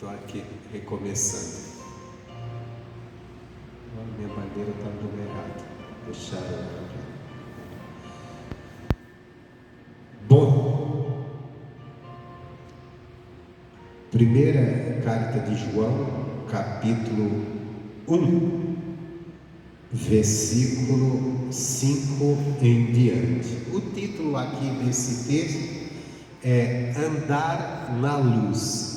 Estou aqui recomeçando. Minha bandeira está no lugar errado. Puxar ela aqui. Bom, primeira carta de João, capítulo 1, versículo 5 em diante. O título aqui desse texto é Andar na Luz.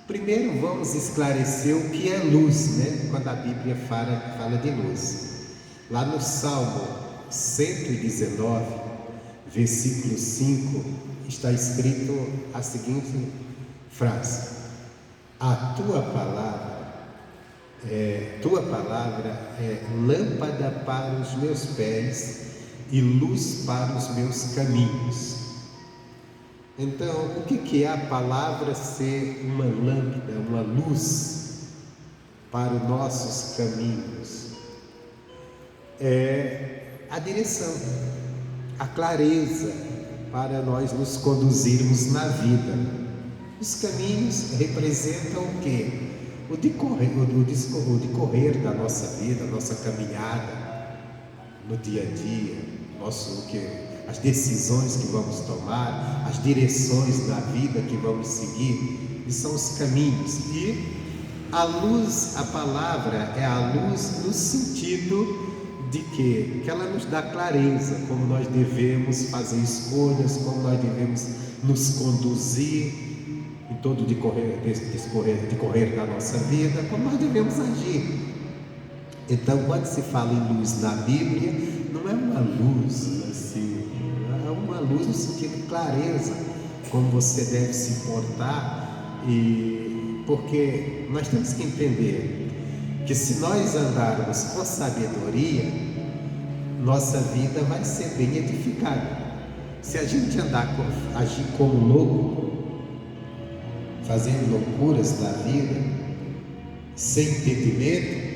Primeiro vamos esclarecer o que é luz, né? Quando a Bíblia fala de luz. Lá no Salmo 119, versículo 5, está escrito a seguinte frase: a tua palavra é lâmpada para os meus pés e luz para os meus caminhos. Então, o que é a palavra ser uma lâmpada, uma luz para os nossos caminhos? É a direção, a clareza para nós nos conduzirmos na vida. Os caminhos representam o quê? O decorrer da nossa vida, nossa caminhada no dia a dia, as decisões que vamos tomar, as direções da vida que vamos seguir, e são os caminhos. E a luz, a palavra é a luz no sentido de que ela nos dá clareza, como nós devemos fazer escolhas, como nós devemos nos conduzir em todo o decorrer da nossa vida, como nós devemos agir. Então, quando se fala em luz na Bíblia, não é uma luz assim, é uma luz no sentido de clareza, como você deve se portar, porque nós temos que entender que se nós andarmos com sabedoria, nossa vida vai ser bem edificada. Se a gente agir como louco, fazendo loucuras da vida, sem entendimento,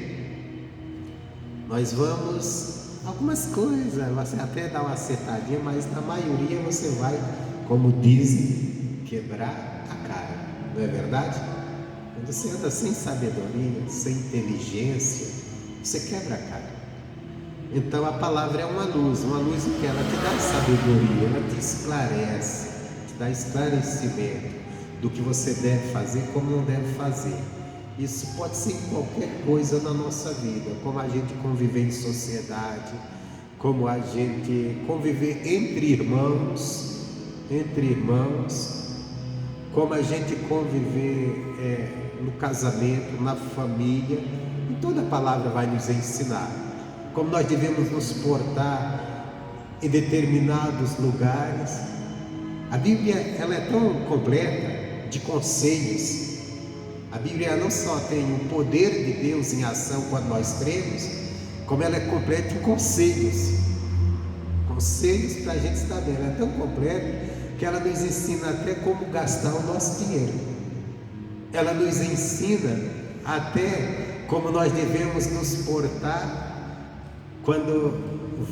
nós vamos, algumas coisas, você até dá uma acertadinha, mas na maioria você vai, como dizem, quebrar a cara, não é verdade? Quando você anda sem sabedoria, sem inteligência, você quebra a cara. Então a palavra é uma luz que ela te dá sabedoria, ela te esclarece, te dá esclarecimento do que você deve fazer, como não deve fazer. Isso pode ser em qualquer coisa na nossa vida, como a gente conviver em sociedade, como a gente conviver entre irmãos, como a gente conviver no casamento, na família. E toda a palavra vai nos ensinar como nós devemos nos portar em determinados lugares. A Bíblia, ela é tão completa de conselhos. A Bíblia não só tem o poder de Deus em ação quando nós cremos, como ela é completa em conselhos para a gente estar bem. Ela é tão completa que ela nos ensina até como gastar o nosso dinheiro. Ela nos ensina até como nós devemos nos portar quando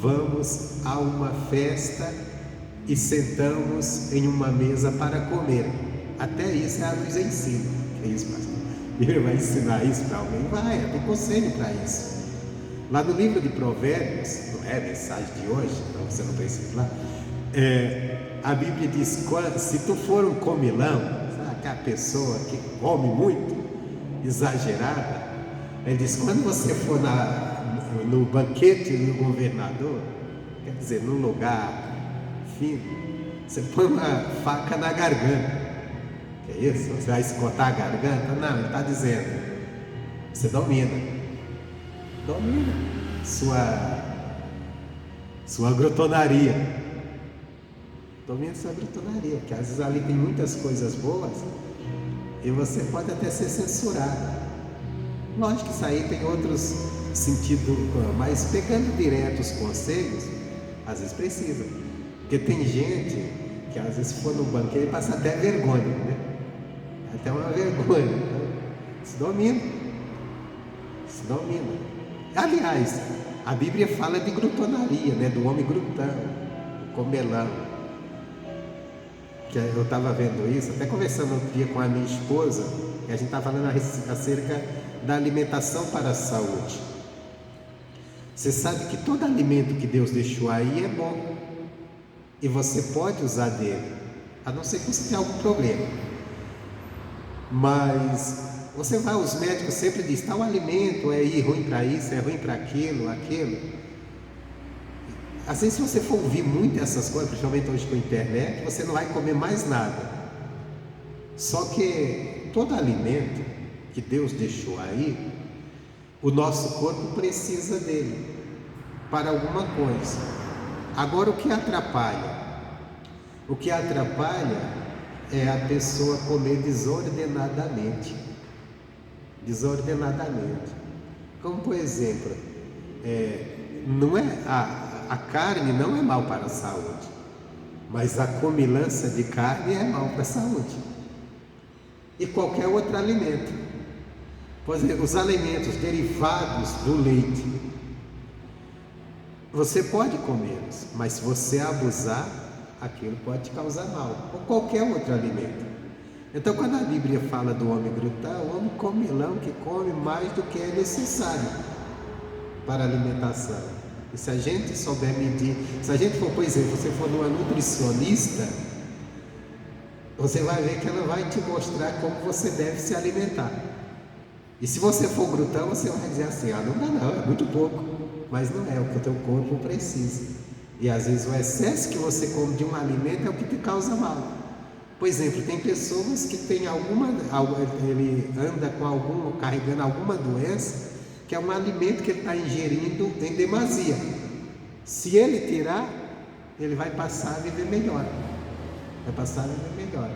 vamos a uma festa e sentamos em uma mesa para comer. Até isso ela nos ensina. Que é isso, pastor? Ele vai ensinar isso para alguém? Vai, tem conselho para isso. Lá no livro de Provérbios, não é a mensagem de hoje, então você não precisa ir lá. A Bíblia diz: se tu for um comilão, sabe aquela pessoa que come muito, exagerada, ele diz: quando você for no banquete do governador, quer dizer, num lugar fino, você põe uma faca na garganta. Que é isso? Você vai escotar a garganta? Não, ele está dizendo: você domina sua grotonaria. Domina sua grotonaria, porque às vezes ali tem muitas coisas boas e você pode até ser censurado. Lógico que isso aí tem outros sentidos, mas pegando direto os conselhos, às vezes precisa. Porque tem gente que às vezes for no banquete passa até vergonha, né? Até uma vergonha. Então, se domina. Aliás, a Bíblia fala de glutonaria, né? Do homem glutão, comelão. Que eu estava vendo isso, até conversando outro dia com a minha esposa, E a gente está falando acerca da alimentação para a saúde. Você sabe que todo alimento que Deus deixou aí é bom. E você pode usar dele, a não ser que você tenha algum problema. Mas você vai, os médicos sempre dizem, tal alimento é ruim para isso, é ruim para aquilo. Às vezes, se você for ouvir muito essas coisas, principalmente hoje com a internet, você não vai comer mais nada. Só que todo alimento que Deus deixou aí, o nosso corpo precisa dele para alguma coisa. Agora, o que atrapalha? O que atrapalha é a pessoa comer desordenadamente. Como, por exemplo, não é a carne não é mal para a saúde, mas a comilança de carne é mal para a saúde. E qualquer outro alimento. Por exemplo, os alimentos derivados do leite, você pode comê-los, mas se você abusar, aquilo pode te causar mal, ou qualquer outro alimento. Então, quando a Bíblia fala do homem glutão, o homem comilão que come mais do que é necessário para a alimentação. E se a gente souber medir, se a gente for, por exemplo, você for numa nutricionista, você vai ver que ela vai te mostrar como você deve se alimentar. E se você for glutão, você vai dizer assim, não dá não, é muito pouco. Mas não é o que o teu corpo precisa. E às vezes o excesso que você come de um alimento é o que te causa mal. Por exemplo, tem pessoas que têm ele anda carregando alguma doença, que é um alimento que ele está ingerindo em demasia. Se ele tirar, ele vai passar a viver melhor.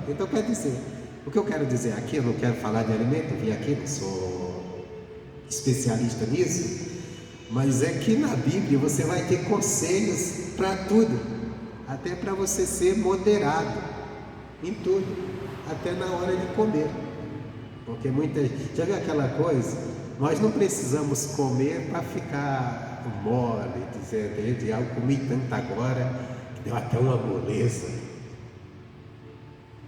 Então, quer dizer, o que eu quero dizer aqui, eu não quero falar de alimento, eu vim aqui, não sou especialista nisso, mas é que na Bíblia você vai ter conselhos para tudo, até para você ser moderado em tudo, até na hora de comer. Porque muita gente, já viu aquela coisa? Nós não precisamos comer para ficar mole, dizendo, eu comi tanto agora, que deu até uma moleza.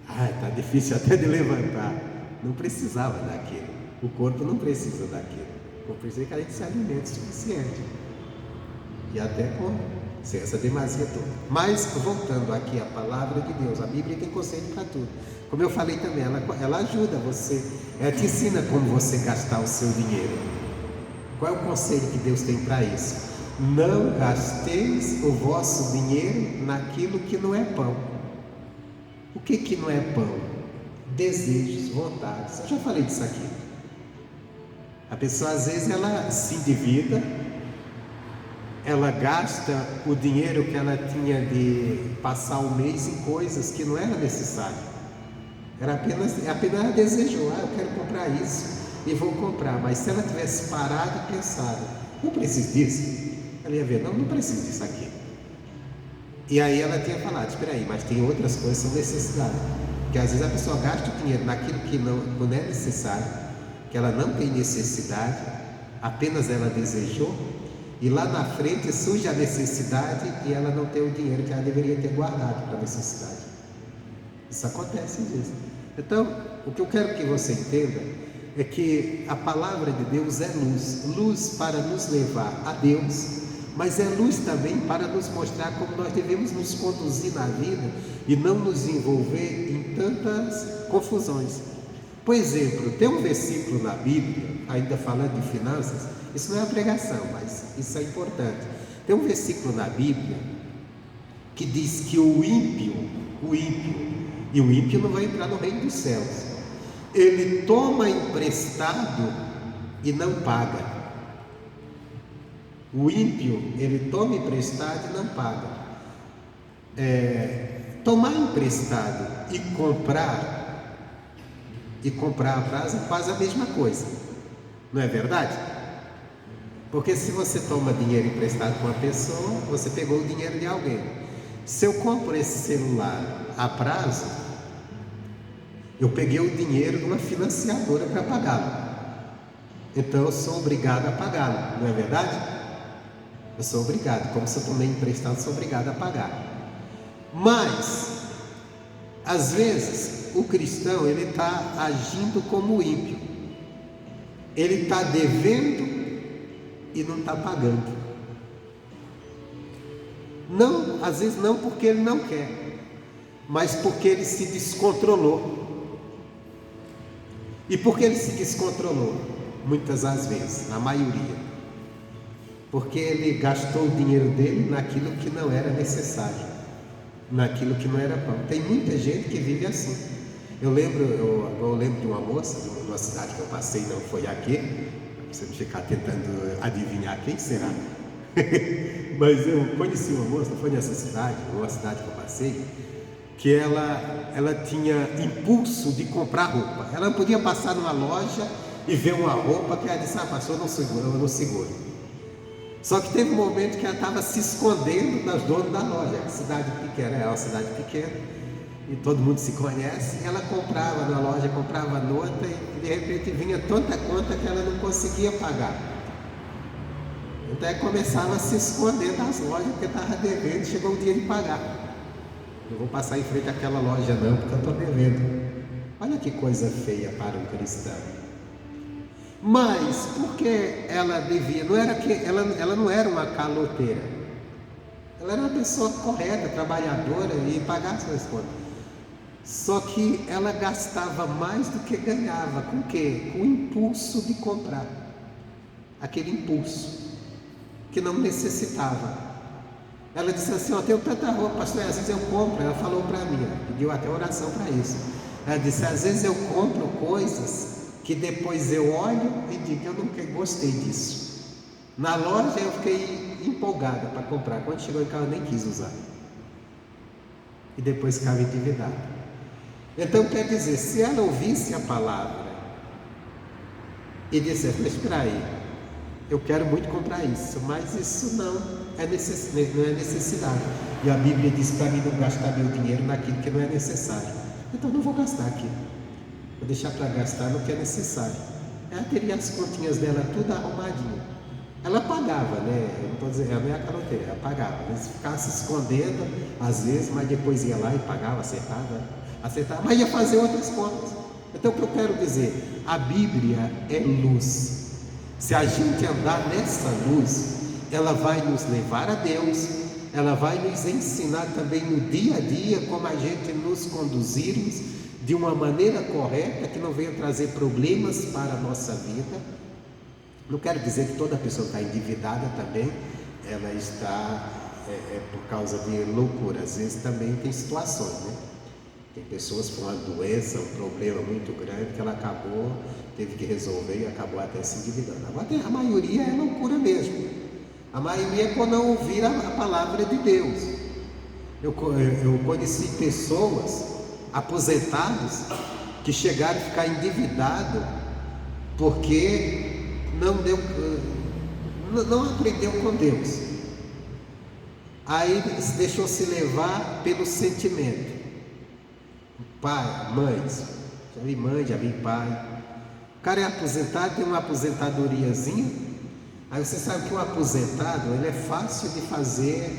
Está difícil até de levantar. Não precisava daquilo. O corpo não precisa daquilo. O corpo precisa que a gente se alimente o suficiente. E até com essa demasia toda. Mas, voltando aqui à palavra de Deus, a Bíblia tem conselho para tudo. Como eu falei também, ela ajuda você, ela te ensina como você gastar o seu dinheiro. Qual é o conselho que Deus tem para isso? Não gasteis o vosso dinheiro naquilo que não é pão. O que não é pão? Desejos, vontades. Eu já falei disso aqui. A pessoa às vezes ela se endivida, ela gasta o dinheiro que ela tinha de passar o mês em coisas que não era necessário. Apenas ela desejou, eu quero comprar isso e vou comprar. Mas se ela tivesse parado e pensado, não preciso disso, ela ia ver, não preciso disso aqui. E aí ela tinha falado, espera aí, mas tem outras coisas que são necessidades. Porque às vezes a pessoa gasta o dinheiro naquilo que não é necessário, que ela não tem necessidade, apenas ela desejou, e lá na frente surge a necessidade e ela não tem o dinheiro que ela deveria ter guardado para a necessidade. Isso acontece às vezes. Então, o que eu quero que você entenda é que a palavra de Deus é luz para nos levar a Deus, mas é luz também para nos mostrar como nós devemos nos conduzir na vida e não nos envolver em tantas confusões. Por exemplo, tem um versículo na Bíblia, ainda falando de finanças, isso não é uma pregação, mas isso é importante. Tem um versículo na Bíblia que diz que o ímpio não vai entrar no reino dos céus. Ele toma emprestado e não paga. O ímpio, ele toma emprestado e não paga. Tomar emprestado e comprar a prazo é quase a mesma coisa, não é verdade? Porque se você toma dinheiro emprestado com uma pessoa, você pegou o dinheiro de alguém. Se eu compro esse celular a prazo, eu peguei o dinheiro de uma financiadora para pagá-lo. Então eu sou obrigado a pagá-lo, não é verdade? Eu sou obrigado, como se eu tomei emprestado, sou obrigado a pagar. Mas Às vezes, o cristão, ele está agindo como ímpio. Ele está devendo e não está pagando. Não, às vezes não porque ele não quer, mas porque ele se descontrolou. E por que ele se descontrolou? Muitas das vezes, a maioria, porque ele gastou o dinheiro dele naquilo que não era necessário, naquilo que não era pão. Tem muita gente que vive assim. Eu lembro de uma moça, de uma cidade que eu passei, não foi aqui, para você não ficar tentando adivinhar quem será. Mas eu conheci uma moça, foi nessa cidade, uma cidade que eu passei, que ela tinha impulso de comprar roupa. Ela não podia passar numa loja e ver uma roupa que ela disse, passou, não seguro. Só que teve um momento que ela estava se escondendo das donas da loja. A cidade pequena, é uma cidade pequena, e todo mundo se conhece. E ela comprava na loja, comprava nota, e de repente vinha tanta conta que ela não conseguia pagar. Então ela começava a se esconder das lojas porque estava devendo. Chegou o dia de pagar. Não vou passar em frente àquela loja não, porque eu estou devendo. Olha que coisa feia para um cristão. Mas porque ela devia, não era que ela não era uma caloteira. Ela era uma pessoa correta, trabalhadora e pagava suas contas. Só que ela gastava mais do que ganhava. Com o quê? Com o impulso de comprar. Aquele impulso que não necessitava. Ela disse assim, eu tenho tanta roupa, pastor, às vezes eu compro. Ela falou para mim, pediu até oração para isso. Ela disse, às vezes eu compro coisas que depois eu olho e digo, eu nunca gostei disso. Na loja eu fiquei empolgada para comprar, quando chegou em casa eu nem quis usar. E depois ficava endividada. Então quer dizer, se ela ouvisse a palavra e dissesse, mas espera aí, eu quero muito comprar isso, mas isso não é necessidade. E a Bíblia diz para mim não gastar meu dinheiro naquilo que não é necessário. Então não vou gastar aqui. Vou deixar para gastar no que é necessário. Ela teria as continhas dela tudo arrumadinha. Ela pagava, né? Eu não estou dizendo, ela não é a caloteira, ela pagava. Ela ficava se escondendo, às vezes, mas depois ia lá e pagava, acertava, mas ia fazer outras contas. Então o que eu quero dizer? A Bíblia é luz. Se a gente andar nessa luz, ela vai nos levar a Deus, ela vai nos ensinar também no dia a dia como a gente nos conduzirmos de uma maneira correta, que não venha trazer problemas para a nossa vida. Não quero dizer que toda pessoa que está endividada também, ela está por causa de loucura. Às vezes também tem situações, né? Tem pessoas com uma doença, um problema muito grande que ela teve que resolver e acabou até se endividando. Agora a maioria é loucura mesmo. A maioria é quando não ouvir a palavra de Deus. Eu conheci pessoas, aposentados, que chegaram a ficar endividados porque não aprendeu com Deus. Aí deixou se levar pelo sentimento. Pai, mães, já vi mãe, já vi pai. O cara é aposentado, tem uma aposentadoriazinha. Aí você sabe que o aposentado, ele é fácil de fazer,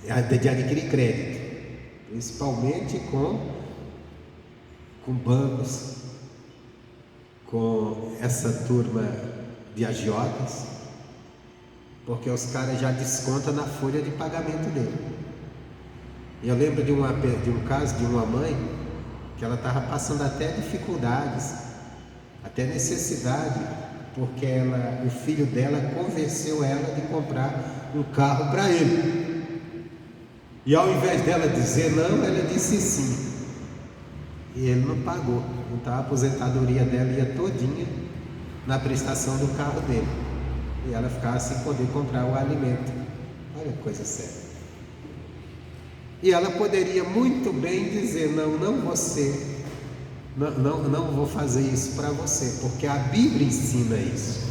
de adquirir crédito, principalmente com bancos, com essa turma de agiotas, porque os caras já descontam na folha de pagamento dele. E eu lembro de um caso de uma mãe que ela estava passando até dificuldades, até necessidade, porque o filho dela convenceu ela de comprar um carro para ele. E ao invés dela dizer não, ela disse sim. E ele não pagou. Então a aposentadoria dela ia todinha na prestação do carro dele. E ela ficava sem poder comprar o alimento. Olha que coisa séria. E ela poderia muito bem dizer, não vou fazer isso para você, porque a Bíblia ensina isso.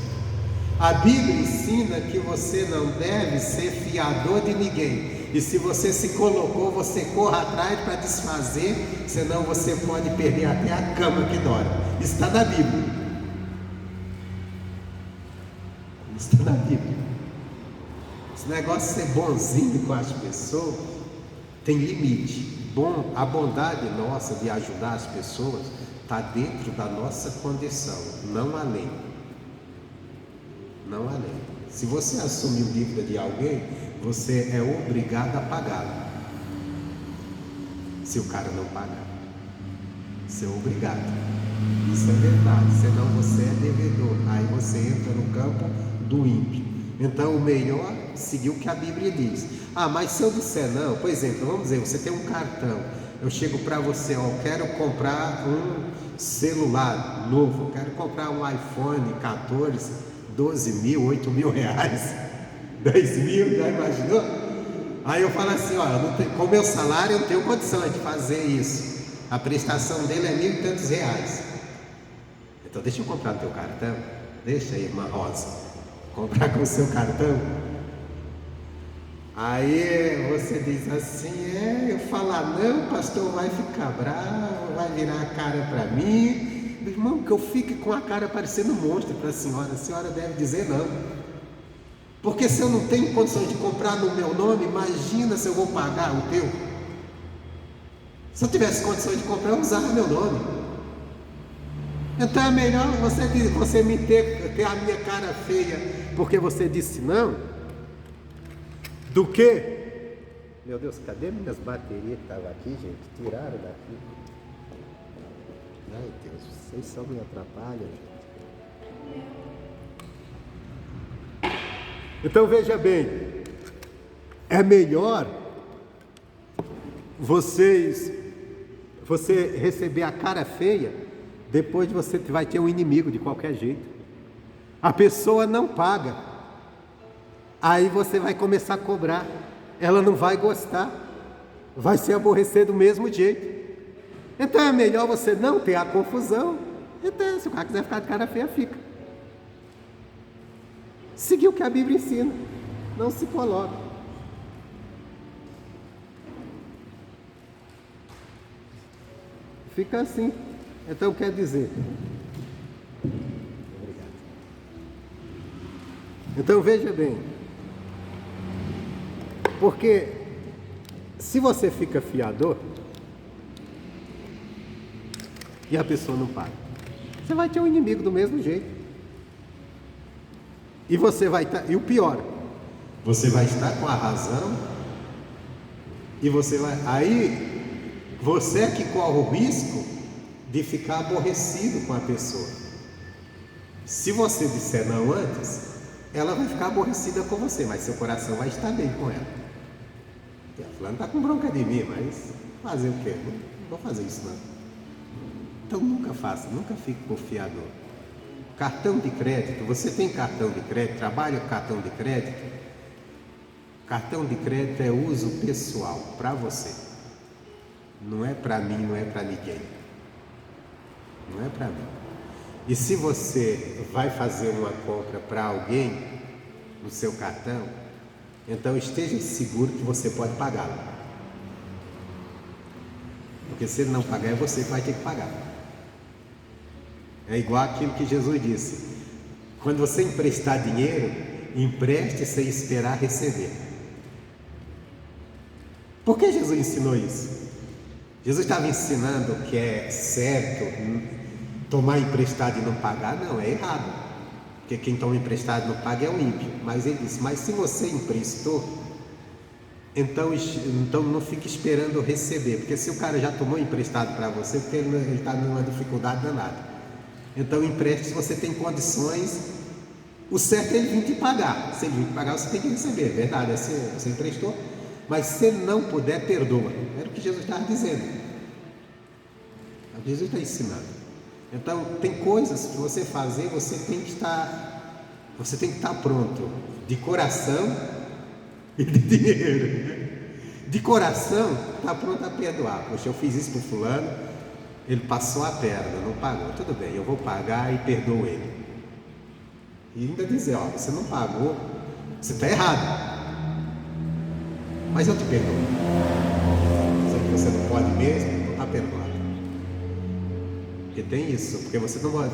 A Bíblia ensina que você não deve ser fiador de ninguém. E se você se colocou, você corra atrás para desfazer, senão você pode perder até a cama que dorme. Isso está na Bíblia. Isso está na Bíblia. Esse negócio de ser bonzinho com as pessoas, tem limite. Bom, a bondade nossa de ajudar as pessoas está dentro da nossa condição, não além. Não além. Se você assumiu dívida de alguém, você é obrigado a pagá-la. Se o cara não pagar, você é obrigado. Isso é verdade, senão você é devedor. Aí você entra no campo do ímpio. Então o melhor é seguir o que a Bíblia diz. Ah, mas se eu disser não, por exemplo, vamos dizer, você tem um cartão, eu chego para você, ó, eu quero comprar um celular novo, eu quero comprar um iPhone 14, 12 mil, 8 mil reais, 10 mil, já imaginou? Aí eu falo assim, ó, com o meu salário eu não tenho condição de fazer isso, a prestação dele é 1.000 e tantos reais. Então deixa eu comprar no teu cartão, deixa aí, irmã Rosa, comprar com o seu cartão. Aí você diz assim, eu falar não, pastor, vai ficar bravo, vai virar a cara para mim. Meu irmão, que eu fique com a cara parecendo um monstro para a senhora deve dizer não. Porque se eu não tenho condições de comprar no meu nome, imagina se eu vou pagar o teu. Se eu tivesse condições de comprar, eu usava meu nome. Então é melhor você me ter a minha cara feia porque você disse não, do que? Meu Deus, cadê minhas baterias que estavam aqui, gente? Tiraram daqui. Ai Deus, vocês só me atrapalham. Então veja bem, é melhor você receber a cara feia, depois você vai ter um inimigo de qualquer jeito. A pessoa não paga, aí você vai começar a cobrar, ela não vai gostar, vai se aborrecer do mesmo jeito. Então é melhor você não ter a confusão. Então, se o cara quiser ficar de cara feia, fica. Seguir o que a Bíblia ensina, não se coloca. Fica assim. Então quer dizer, obrigado. Então veja bem, porque se você fica fiador e a pessoa não paga, você vai ter um inimigo do mesmo jeito. E você vai estar, e o pior, você vai estar com a razão e você vai, aí você é que corre o risco de ficar aborrecido com a pessoa. Se você disser não antes, ela vai ficar aborrecida com você, mas seu coração vai estar bem com ela. E a fulana está com bronca de mim, mas fazer o quê? Não vou fazer isso não. Então nunca faça, nunca fique confiador. Cartão de crédito, você tem cartão de crédito, trabalha com cartão de crédito? Cartão de crédito é uso pessoal, para você. Não é para mim, não é para ninguém. Não é para mim. E se você vai fazer uma compra para alguém no seu cartão, então esteja seguro que você pode pagá-lo. Porque se ele não pagar, é você que vai ter que pagar. É igual aquilo que Jesus disse: quando você emprestar dinheiro, empreste sem esperar receber. Por que Jesus ensinou isso? Jesus estava ensinando que é certo tomar emprestado e não pagar? Não, é errado, porque quem toma emprestado e não paga é o ímpio. Mas ele disse, mas se você emprestou, então não fique esperando receber, porque se o cara já tomou emprestado para você, porque ele está numa dificuldade danada. Então empreste se você tem condições. O certo é ele vir te pagar. Se ele vir te pagar, você tem que receber, é verdade, você emprestou. Mas se ele não puder, perdoa. Era o que Jesus estava dizendo. Jesus está ensinando. Então tem coisas que você fazer, você tem que estar pronto, de coração e de dinheiro. De coração, está pronto a perdoar. Poxa, eu fiz isso para o fulano, ele passou a perna, não pagou, tudo bem, eu vou pagar e perdoo ele. E ainda dizer, ó, você não pagou, você está errado, mas eu te perdoo. Só que você não pode mesmo, não está perdoado. Porque tem isso, porque você não pode,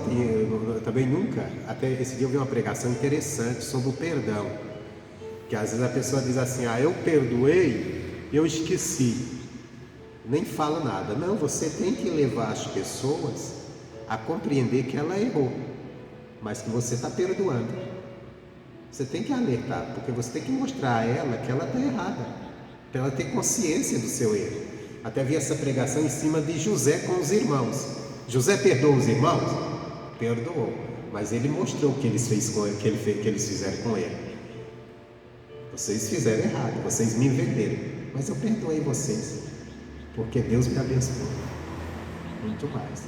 também nunca, até esse dia eu vi uma pregação interessante sobre o perdão. Que às vezes a pessoa diz assim, eu perdoei, eu esqueci, nem falo nada. Não, você tem que levar as pessoas a compreender que ela errou, mas que você está perdoando. Você tem que alertar, porque você tem que mostrar a ela que ela está errada, para ela ter consciência do seu erro. Até vi essa pregação em cima de José com os irmãos. José perdoou os irmãos? Perdoou, mas ele mostrou o que eles fizeram com ele. Vocês fizeram errado, vocês me venderam, mas eu perdoei vocês, porque Deus me abençoou muito mais.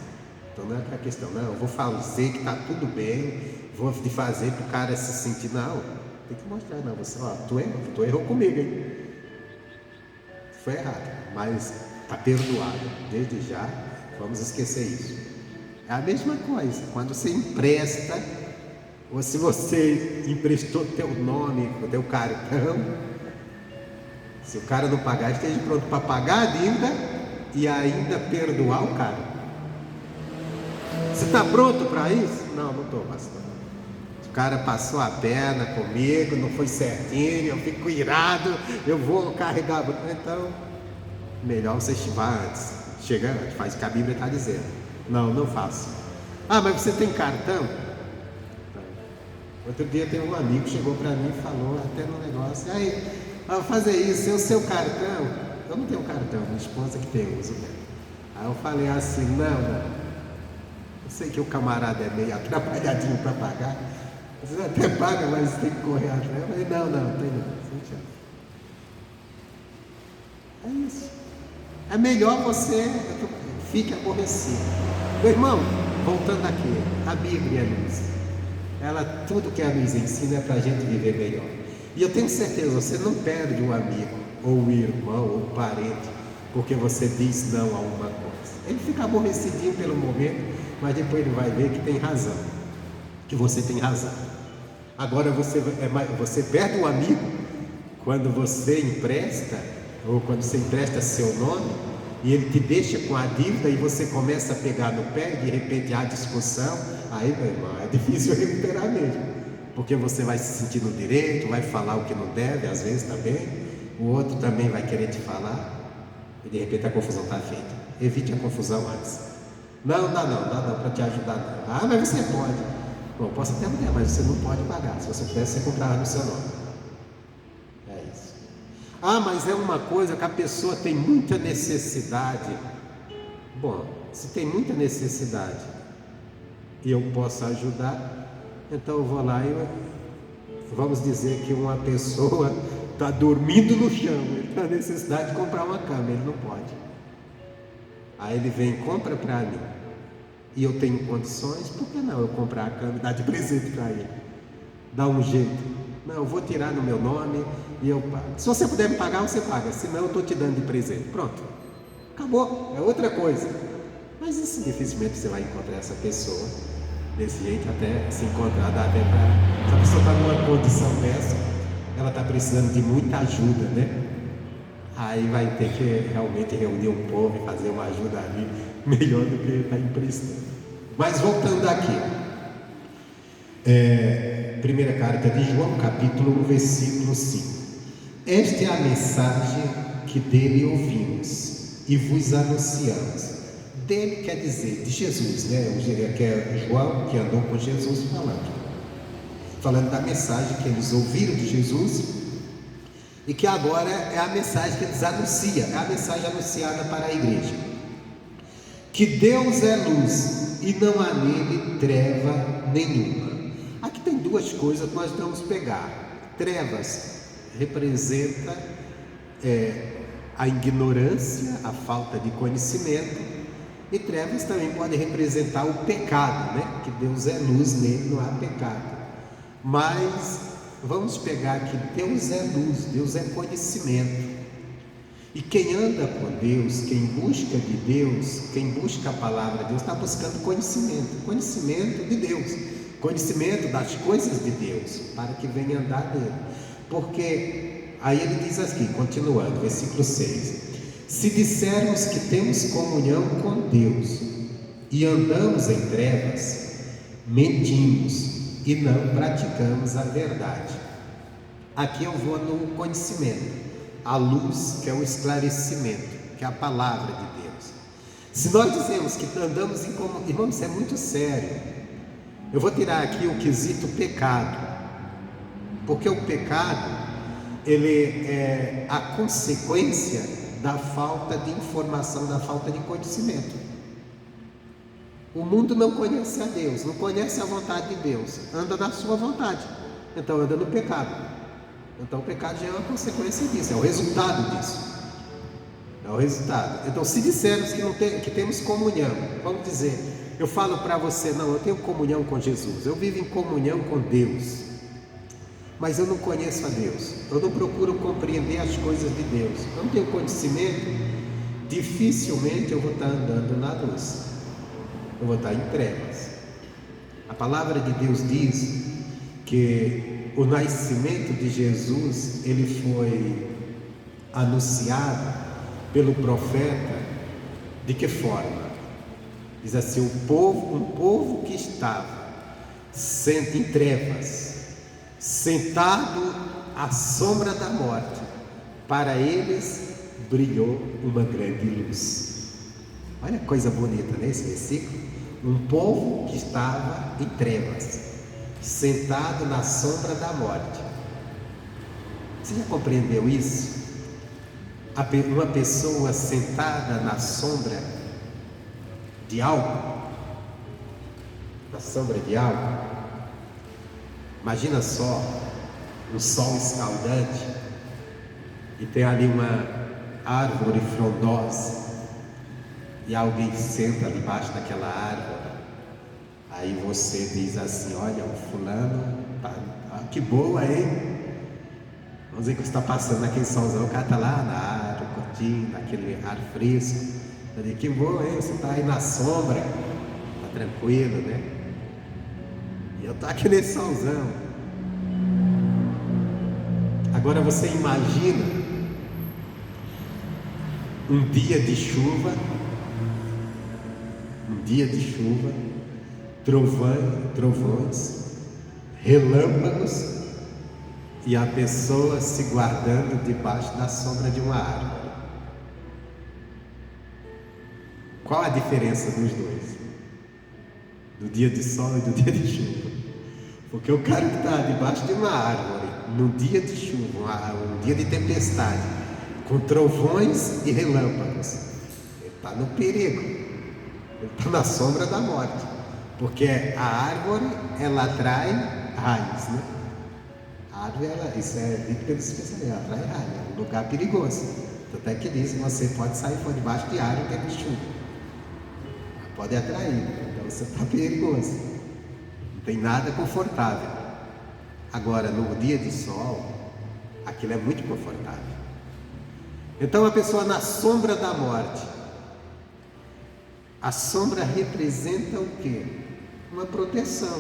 Então não é aquela questão, não, eu vou dizer que está tudo bem, vou fazer para o cara se sentir, não, tem que mostrar, não, você, tu errou comigo, hein? Foi errado, mas está perdoado, desde já, vamos esquecer isso. É a mesma coisa, quando você empresta, ou se você emprestou teu nome, o teu cartão, se o cara não pagar, esteja pronto para pagar a dívida e ainda perdoar o cara. Você está pronto para isso? Não, não estou, pastor. O cara passou a perna comigo, não foi certinho, eu fico irado, eu vou carregar. Então, melhor você estivar antes. Chega antes, faz o que a Bíblia está dizendo. Não, não faço. Ah, mas você tem cartão? Outro dia tem um amigo que chegou para mim e falou até no negócio, aí, vou fazer isso, o seu cartão? Eu não tenho cartão, minha esposa que tem, uso dela. Aí eu falei assim, não, eu sei que o camarada é meio atrapalhadinho para pagar, você até paga, mas tem que correr atrás. Eu falei, não, tem não. É isso. É melhor você fique aborrecido. Meu irmão, voltando aqui, a Bíblia é luz. Tudo que a luz ensina é para a gente viver melhor. E eu tenho certeza, você não perde um amigo, ou um irmão, ou um parente, porque você diz não a uma coisa. Ele fica aborrecidinho pelo momento, mas depois ele vai ver que tem razão, que você tem razão. Agora você perde um amigo quando você empresta, ou quando você empresta seu nome, e ele te deixa com a dívida e você começa a pegar no pé e de repente há discussão. Aí, meu irmão, é difícil recuperar mesmo, porque você vai se sentir no direito, vai falar o que não deve, às vezes também, o outro também vai querer te falar, e de repente a confusão está feita. Evite a confusão antes. Não para te ajudar não. Ah, mas você pode. Bom, posso até mudar, mas você não pode pagar. Se você pudesse, você comprava no seu nome. É isso. Ah, mas é uma coisa que a pessoa tem muita necessidade. Bom, se tem muita necessidade e eu posso ajudar, então eu vou lá e vamos dizer que uma pessoa está dormindo no chão, ele tem a necessidade de comprar uma cama, ele não pode. Aí ele vem e compra para mim, e eu tenho condições, por que não eu comprar a cama e dar de presente para ele? Dá um jeito. Não, eu vou tirar no meu nome e eu pago. Se você puder me pagar, você paga, senão eu estou te dando de presente. Pronto, acabou, é outra coisa. Mas isso dificilmente você vai encontrar essa pessoa desse jeito, até se encontrar, dá até para... Se a pessoa está numa condição dessa, ela está precisando de muita ajuda, né? Aí vai ter que realmente reunir um povo e fazer uma ajuda ali melhor do que está emprestando. Mas voltando aqui, primeira carta de João, capítulo 1, versículo 5. Esta é a mensagem que dele ouvimos e vos anunciamos. Dele quer dizer de Jesus, né? Que é João que andou com Jesus falando da mensagem que eles ouviram de Jesus e que agora é a mensagem que eles anunciam, é a mensagem anunciada para a igreja, que Deus é luz e não há nele treva nenhuma. Aqui tem duas coisas que nós vamos pegar. Trevas representa a ignorância, a falta de conhecimento, e trevas também pode representar o pecado, né? Que Deus é luz, nele não há pecado. Mas vamos pegar que Deus é luz, Deus é conhecimento. E quem anda com Deus, quem busca de Deus, quem busca a palavra de Deus, está buscando conhecimento de Deus, conhecimento das coisas de Deus, para que venha andar nele. Porque aí ele diz aqui, continuando, versículo 6: se dissermos que temos comunhão com Deus e andamos em trevas, mentimos e não praticamos a verdade. Aqui eu vou no conhecimento. a luz, que é o esclarecimento, que é a palavra de Deus. Se nós dizemos que andamos em comunhão, irmãos, isso é muito sério. Eu vou tirar aqui o quesito pecado, porque o pecado, ele é a consequência da falta de informação, da falta de conhecimento. O mundo não conhece a Deus, não conhece a vontade de Deus, anda na sua vontade, então anda no pecado. Então o pecado já é uma consequência disso, é o resultado disso. É o resultado. Então, se dissermos que temos comunhão, vamos dizer, eu falo para você, não, eu tenho comunhão com Jesus, eu vivo em comunhão com Deus, mas eu não conheço a Deus, eu não procuro compreender as coisas de Deus, eu não tenho conhecimento, dificilmente eu vou estar andando na luz, eu vou estar em trevas. A palavra de Deus diz que o nascimento de Jesus, ele foi anunciado pelo profeta, de que forma? Diz assim, um povo que estava em trevas, sentado à sombra da morte, para eles brilhou uma grande luz. Olha que coisa bonita, né, esse versículo? Um povo que estava em trevas, sentado na sombra da morte. Você já compreendeu isso? Uma pessoa sentada na sombra de algo, na sombra de algo. Imagina só, um sol escaldante, e tem ali uma árvore frondosa, e alguém senta debaixo daquela árvore. Aí você diz assim, olha, o fulano, que boa, hein? Vamos dizer que você está passando naquele solzão, o cara está lá na árvore, curtindo aquele ar fresco. Eu digo, que boa, hein? Você está aí na sombra, está tranquilo, né? E eu estou aqui nesse solzão. Agora você imagina um dia de chuva, trovões, relâmpagos, e a pessoa se guardando debaixo da sombra de uma árvore. Qual a diferença dos dois? Do dia de sol e do dia de chuva? Porque o cara que está debaixo de uma árvore, num dia de chuva, um dia de tempestade, com trovões e relâmpagos, ele está no perigo, ele está na sombra da morte, porque a árvore, ela atrai raios, né? A árvore, isso é dito pelos especialistas, ela atrai raios, é um lugar perigoso. Tanto é que diz que você pode sair por debaixo de árvore tempo de chuva, pode atrair, então você está perigoso, não tem nada confortável. Agora, no dia de sol, aquilo é muito confortável. Então a pessoa na sombra da morte, a sombra representa o quê? Uma proteção,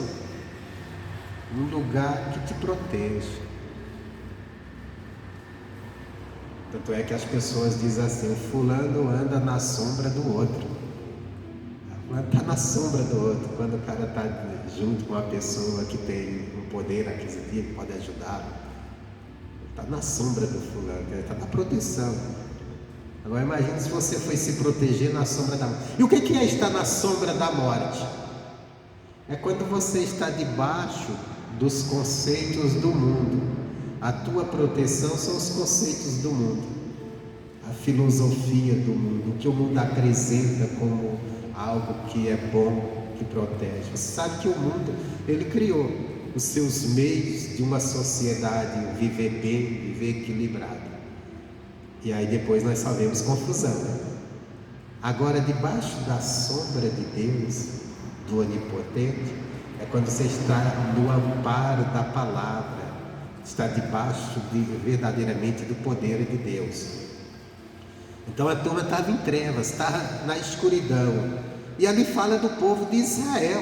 um lugar que te protege. Tanto é que as pessoas dizem assim, o fulano anda na sombra do outro. Está na sombra do outro, quando o cara está junto com uma pessoa que tem um poder aquisitivo, pode ajudá-lo. Está na sombra do fulano, ele está na proteção. Agora imagine se você foi se proteger na sombra da morte. E o que é estar na sombra da morte? É quando você está debaixo dos conceitos do mundo. A tua proteção são os conceitos do mundo, a filosofia do mundo, o que o mundo apresenta como algo que é bom, que protege. Você sabe que o mundo, ele criou os seus meios de uma sociedade viver bem, viver equilibrado. E aí depois nós só vemos confusão, né? Agora, debaixo da sombra de Deus, do Onipotente, é quando você está no amparo da palavra, está debaixo verdadeiramente do poder de Deus. Então a turma estava em trevas, estava na escuridão. E ali fala do povo de Israel,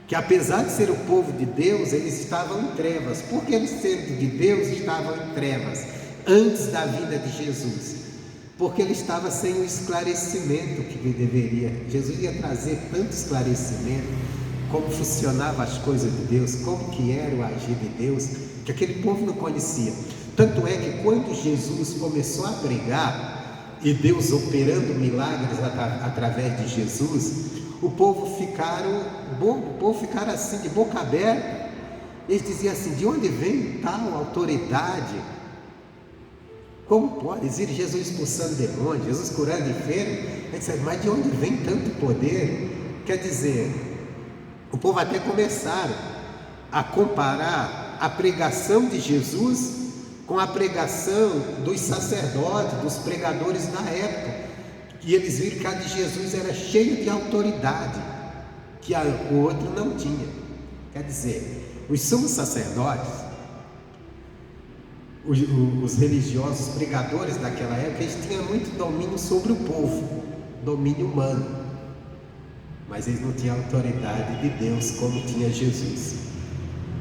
que apesar de ser o povo de Deus, eles estavam em trevas. Porque eles, sendo de Deus, estavam em trevas antes da vinda de Jesus? Porque ele estava sem o esclarecimento que ele deveria. Jesus ia trazer tanto esclarecimento, como funcionavam as coisas de Deus, como que era o agir de Deus, que aquele povo não conhecia. Tanto é que quando Jesus começou a pregar, e Deus operando milagres através de Jesus, o povo ficaram assim, de boca aberta. Eles diziam assim: de onde vem tal autoridade? Como pode? Jesus expulsando demônios, Jesus curando enfermos. Mas de onde vem tanto poder? Quer dizer, o povo até começaram a comparar a pregação de Jesus com a pregação dos sacerdotes, dos pregadores da época. E eles viram que a de Jesus era cheia de autoridade, que o outro não tinha. Quer dizer, os sumos sacerdotes, os religiosos, os pregadores daquela época, eles tinham muito domínio sobre o povo, domínio humano, mas eles não tinham a autoridade de Deus como tinha Jesus.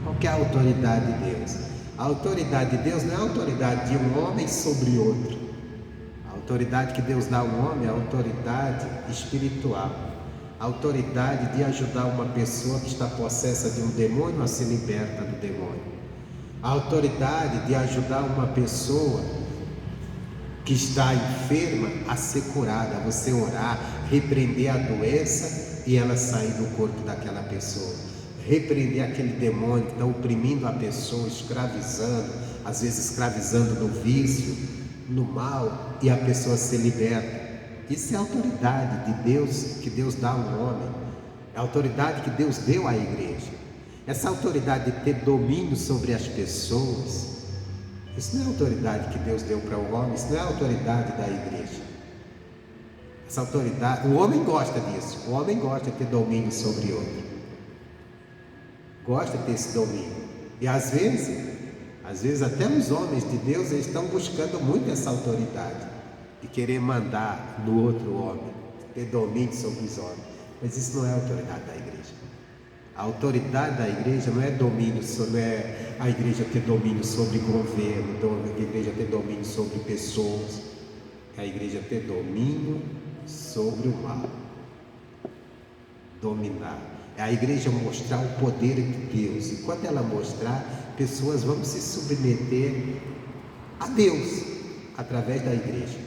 Qual que é a autoridade de Deus? A autoridade de Deus não é a autoridade de um homem sobre outro. A autoridade que Deus dá a um homem é a autoridade espiritual, a autoridade de ajudar uma pessoa que está possessa de um demônio a ser liberta do demônio, a autoridade de ajudar uma pessoa que está enferma a ser curada, a você orar, repreender a doença e ela sair do corpo daquela pessoa, repreender aquele demônio que está oprimindo a pessoa, escravizando, às vezes escravizando no vício, no mal, e a pessoa ser liberta. Isso é a autoridade de Deus, que Deus dá ao homem, é a autoridade que Deus deu à igreja. Essa autoridade de ter domínio sobre as pessoas, isso não é a autoridade que Deus deu para o homem, isso não é a autoridade da igreja. Essa autoridade, o homem gosta disso, o homem gosta de ter domínio sobre outro, gosta de ter esse domínio, e às vezes até os homens de Deus, eles estão buscando muito essa autoridade, de querer mandar no outro homem, ter domínio sobre os homens, mas isso não é a autoridade da igreja. A autoridade da igreja não é domínio, não é a igreja ter domínio sobre governo, a igreja ter domínio sobre pessoas, é a igreja ter domínio sobre o mal, dominar. É a igreja mostrar o poder de Deus, e quando ela mostrar, pessoas vão se submeter a Deus através da igreja.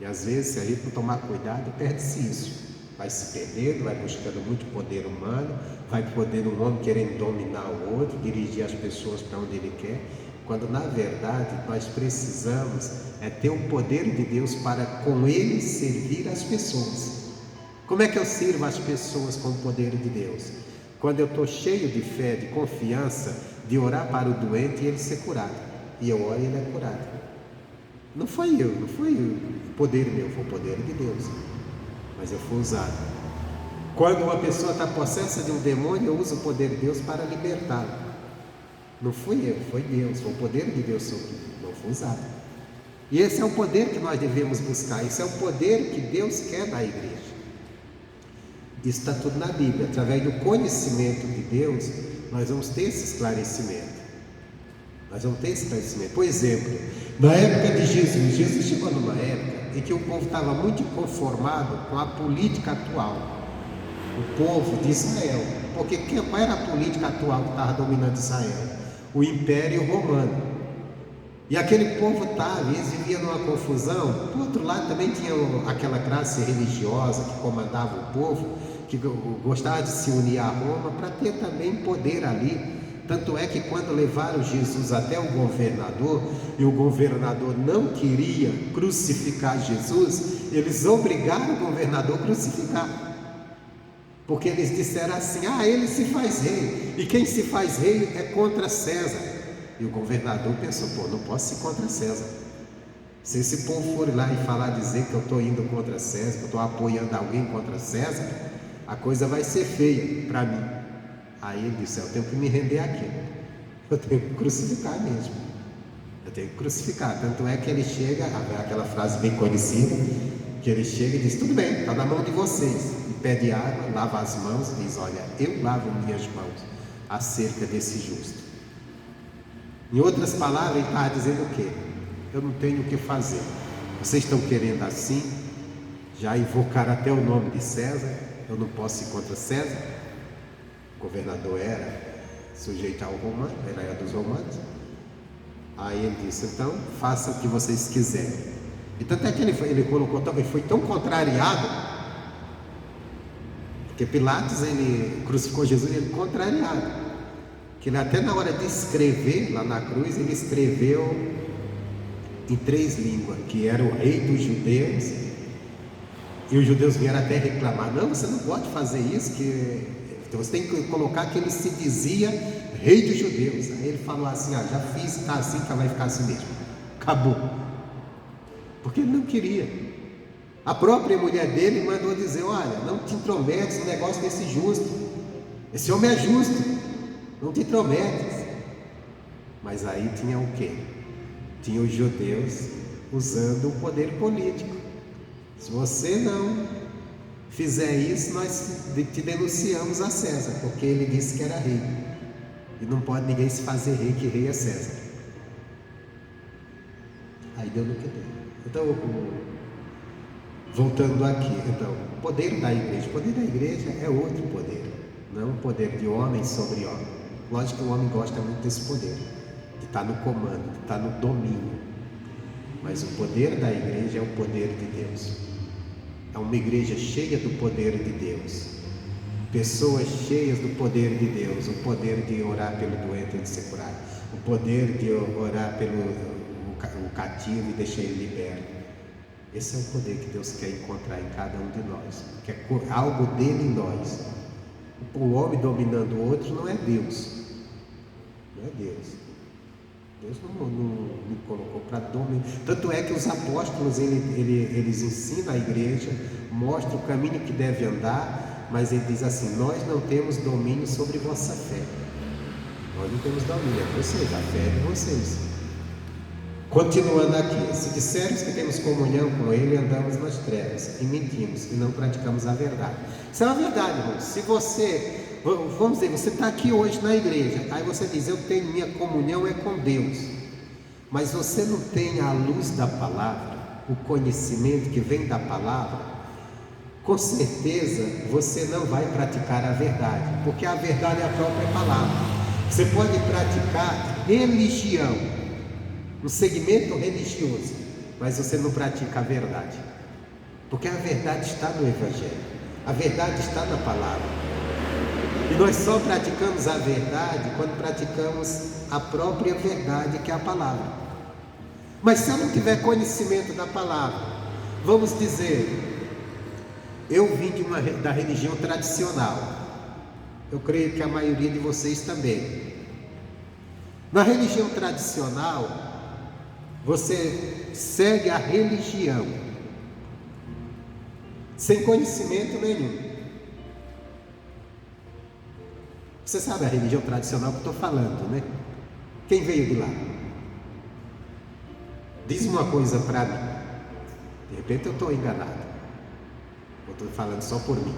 E às vezes, se a gente não tomar cuidado, perde-se isso. Vai se perdendo, vai buscando muito poder humano, vai poder um homem querendo dominar o outro, dirigir as pessoas para onde ele quer, quando na verdade nós precisamos ter o poder de Deus para com ele servir as pessoas. Como é que eu sirvo as pessoas com o poder de Deus? Quando eu estou cheio de fé, de confiança, de orar para o doente e ele ser curado, e eu oro e ele é curado. Não foi eu, não foi o poder meu, foi o poder de Deus, mas eu fui usado. Quando uma pessoa está possessa de um demônio, eu uso o poder de Deus para libertá-lo. Não fui eu, foi Deus, foi o poder de Deus sobre mim, não fui usado. E esse é o poder que nós devemos buscar, esse é o poder que Deus quer da igreja. Isso está tudo na Bíblia. Através do conhecimento de Deus, nós vamos ter esse esclarecimento. Por exemplo, na época de Jesus chegou numa época em que o povo estava muito conformado com a política atual, o povo de Israel, porque qual era a política atual que estava dominando Israel? O Império Romano. E aquele povo eles viviam numa confusão. Por outro lado também tinha aquela classe religiosa que comandava o povo, que gostava de se unir a Roma para ter também poder ali. Tanto é que quando levaram Jesus até o governador, e o governador não queria crucificar Jesus, eles obrigaram o governador a crucificar, porque eles disseram assim: ele se faz rei, e quem se faz rei é contra César. E o governador pensou: não posso ir contra César. Se esse povo for lá e dizer que eu estou indo contra César, que eu estou apoiando alguém contra César, a coisa vai ser feia para mim. Aí ele disse: eu tenho que me render aqui, eu tenho que crucificar mesmo, eu tenho que crucificar. Tanto é que ele chega, aquela frase bem conhecida, que ele chega e diz: tudo bem, está na mão de vocês, e pede água, lava as mãos e diz: olha, eu lavo minhas mãos acerca desse justo. Em outras palavras, ele estava dizendo o quê? Eu não tenho o que fazer, vocês estão querendo assim, já invocaram até o nome de César, eu não posso ir contra César. O governador era sujeito ao romano, era dos romanos. Aí ele disse: então faça o que vocês quiserem. E tanto é que ele colocou também, foi tão contrariado, porque Pilatos, ele crucificou Jesus, ele contrariado, que ele até na hora de escrever lá na cruz, ele escreveu em 3 línguas, que era o rei dos judeus. E os judeus vieram até reclamar: não, você não pode fazer isso, então você tem que colocar que ele se dizia rei dos judeus. Aí ele falou assim: já fiz, está assim, então vai ficar assim mesmo, acabou. Porque ele não queria. A própria mulher dele mandou dizer: olha, não te intrometes no negócio desse justo, esse homem é justo, não te intrometes. Mas aí tinha o quê? Tinha os judeus usando o poder político. Se você não fizer isso, nós te denunciamos a César, porque ele disse que era rei, e não pode ninguém se fazer rei, que rei é César. Aí deu no que deu. Então, voltando aqui, então, o poder da igreja é outro poder, não o poder de homem sobre homem. Lógico que o homem gosta muito desse poder, de estar no comando, de estar no domínio, mas o poder da igreja é o poder de Deus. É uma igreja cheia do poder de Deus, pessoas cheias do poder de Deus, o poder de orar pelo doente e de ser curado, o poder de orar pelo o cativo e deixar ele liberto. Esse é o poder que Deus quer encontrar em cada um de nós, que é algo dele em nós. O homem dominando o outro não é Deus, não é Deus. Deus não me colocou para dominar. Tanto é que os apóstolos, eles ensinam a igreja, mostram o caminho que deve andar, mas ele diz assim: nós não temos domínio sobre vossa fé. Nós não temos domínio, é vocês, a fé é de vocês. Continuando aqui: se dissermos que temos comunhão com Ele, andamos nas trevas e mentimos e não praticamos a verdade. Isso é uma verdade, irmão. Se você, vamos dizer, você está aqui hoje na igreja, aí você diz: eu tenho minha comunhão é com Deus, mas você não tem a luz da palavra, o conhecimento que vem da palavra, com certeza você não vai praticar a verdade, porque a verdade é a própria palavra. Você pode praticar religião, um segmento religioso, mas você não pratica a verdade, porque a verdade está no Evangelho, a verdade está na palavra, e nós só praticamos a verdade quando praticamos a própria verdade, que é a palavra. Mas se eu não tiver conhecimento da palavra, vamos dizer, eu vim da religião tradicional, eu creio que a maioria de vocês também. Na religião tradicional, você segue a religião sem conhecimento nenhum. Você sabe a religião tradicional que eu estou falando, né? Quem veio de lá? Diz uma coisa para mim. De repente eu estou enganado, eu estou falando só por mim.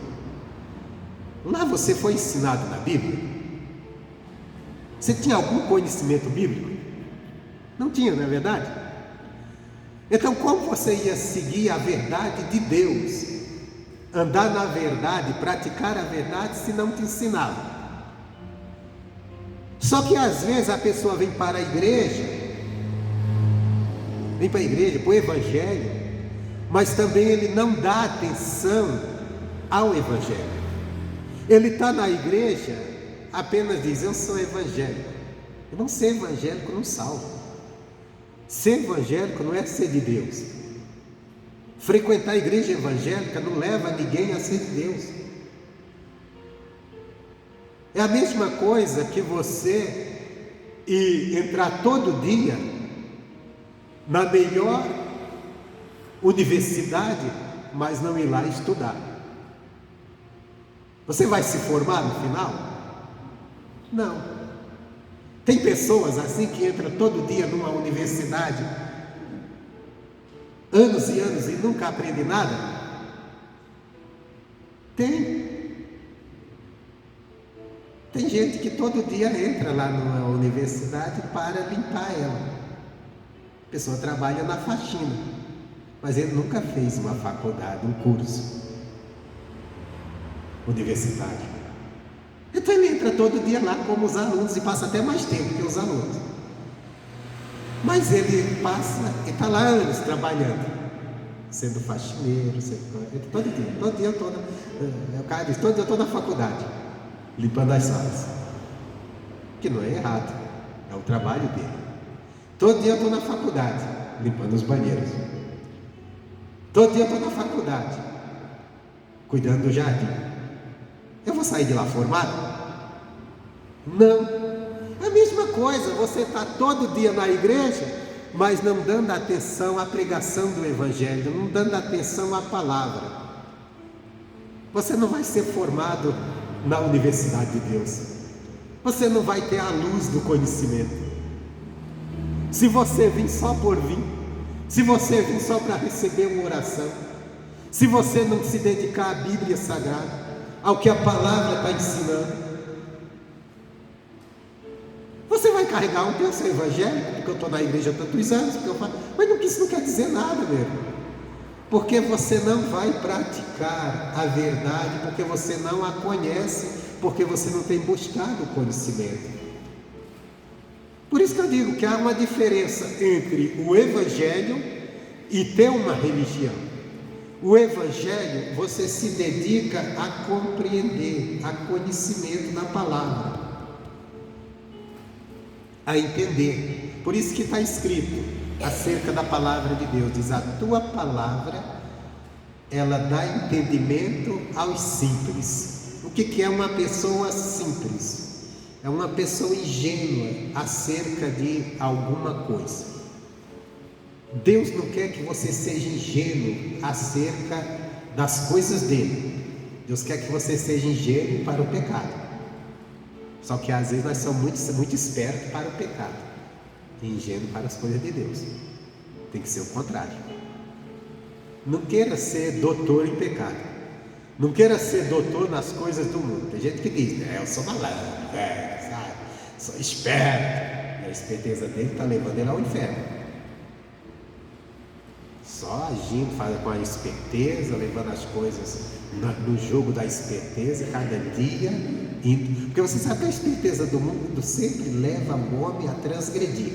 Lá você foi ensinado na Bíblia? Você tinha algum conhecimento bíblico? Não tinha, não é verdade? Então, como você ia seguir a verdade de Deus, andar na verdade, praticar a verdade, se não te ensinava? Só que às vezes a pessoa vem para a igreja, para o Evangelho, mas também ele não dá atenção ao Evangelho. Ele está na igreja, apenas diz: eu sou evangélico. Não ser evangélico não salva. Ser evangélico não é ser de Deus. Frequentar a igreja evangélica não leva ninguém a ser de Deus. É a mesma coisa que você entrar todo dia na melhor universidade, mas não ir lá estudar. Você vai se formar no final? Não. Tem pessoas assim que entram todo dia numa universidade, anos e anos, e nunca aprende nada? Tem gente que todo dia entra lá numa universidade para limpar ela. A pessoa trabalha na faxina, mas ele nunca fez uma faculdade, um curso universitário. Então ele entra todo dia lá como os alunos e passa até mais tempo que os alunos. Mas ele passa e está lá anos trabalhando, sendo faxineiro, todo dia eu estou o cara diz, todo dia eu estou na faculdade, limpando as salas, que não é errado, é o trabalho dele. Todo dia eu estou na faculdade, limpando os banheiros. Todo dia eu estou na faculdade, cuidando do jardim. Eu vou sair de lá formado? Não. É a mesma coisa, você está todo dia na igreja, mas não dando atenção à pregação do Evangelho, não dando atenção à palavra. Você não vai ser formado na universidade de Deus. Você não vai ter a luz do conhecimento. Se você vir só por vir, se você vir só para receber uma oração, se você não se dedicar à Bíblia Sagrada, ao que a palavra está ensinando, você vai carregar um Deus evangélico, porque eu estou na igreja há tantos anos, porque eu falo, mas isso não quer dizer nada mesmo, porque você não vai praticar a verdade, porque você não a conhece, porque você não tem buscado o conhecimento. Por isso que eu digo que há uma diferença entre o Evangelho e ter uma religião. O Evangelho, você se dedica a compreender, a conhecimento da palavra, a entender. Por isso que está escrito acerca da palavra de Deus, diz: a tua palavra, ela dá entendimento aos simples. O que é uma pessoa simples? É uma pessoa ingênua acerca de alguma coisa. Deus não quer que você seja ingênuo acerca das coisas dele. Deus quer que você seja ingênuo para o pecado. Só que às vezes nós somos muito espertos para o pecado e ingênuo para as coisas de Deus. Tem que ser o contrário. Não queira ser doutor em pecado. Não queira ser doutor nas coisas do mundo. Tem gente que diz, eu sou malandro, sabe? Sou esperto. E a esperteza dele está levando ele ao inferno. Só agindo, com a esperteza, levando as coisas no jogo da esperteza, cada dia indo. Porque você sabe que a esperteza do mundo sempre leva o homem a transgredir.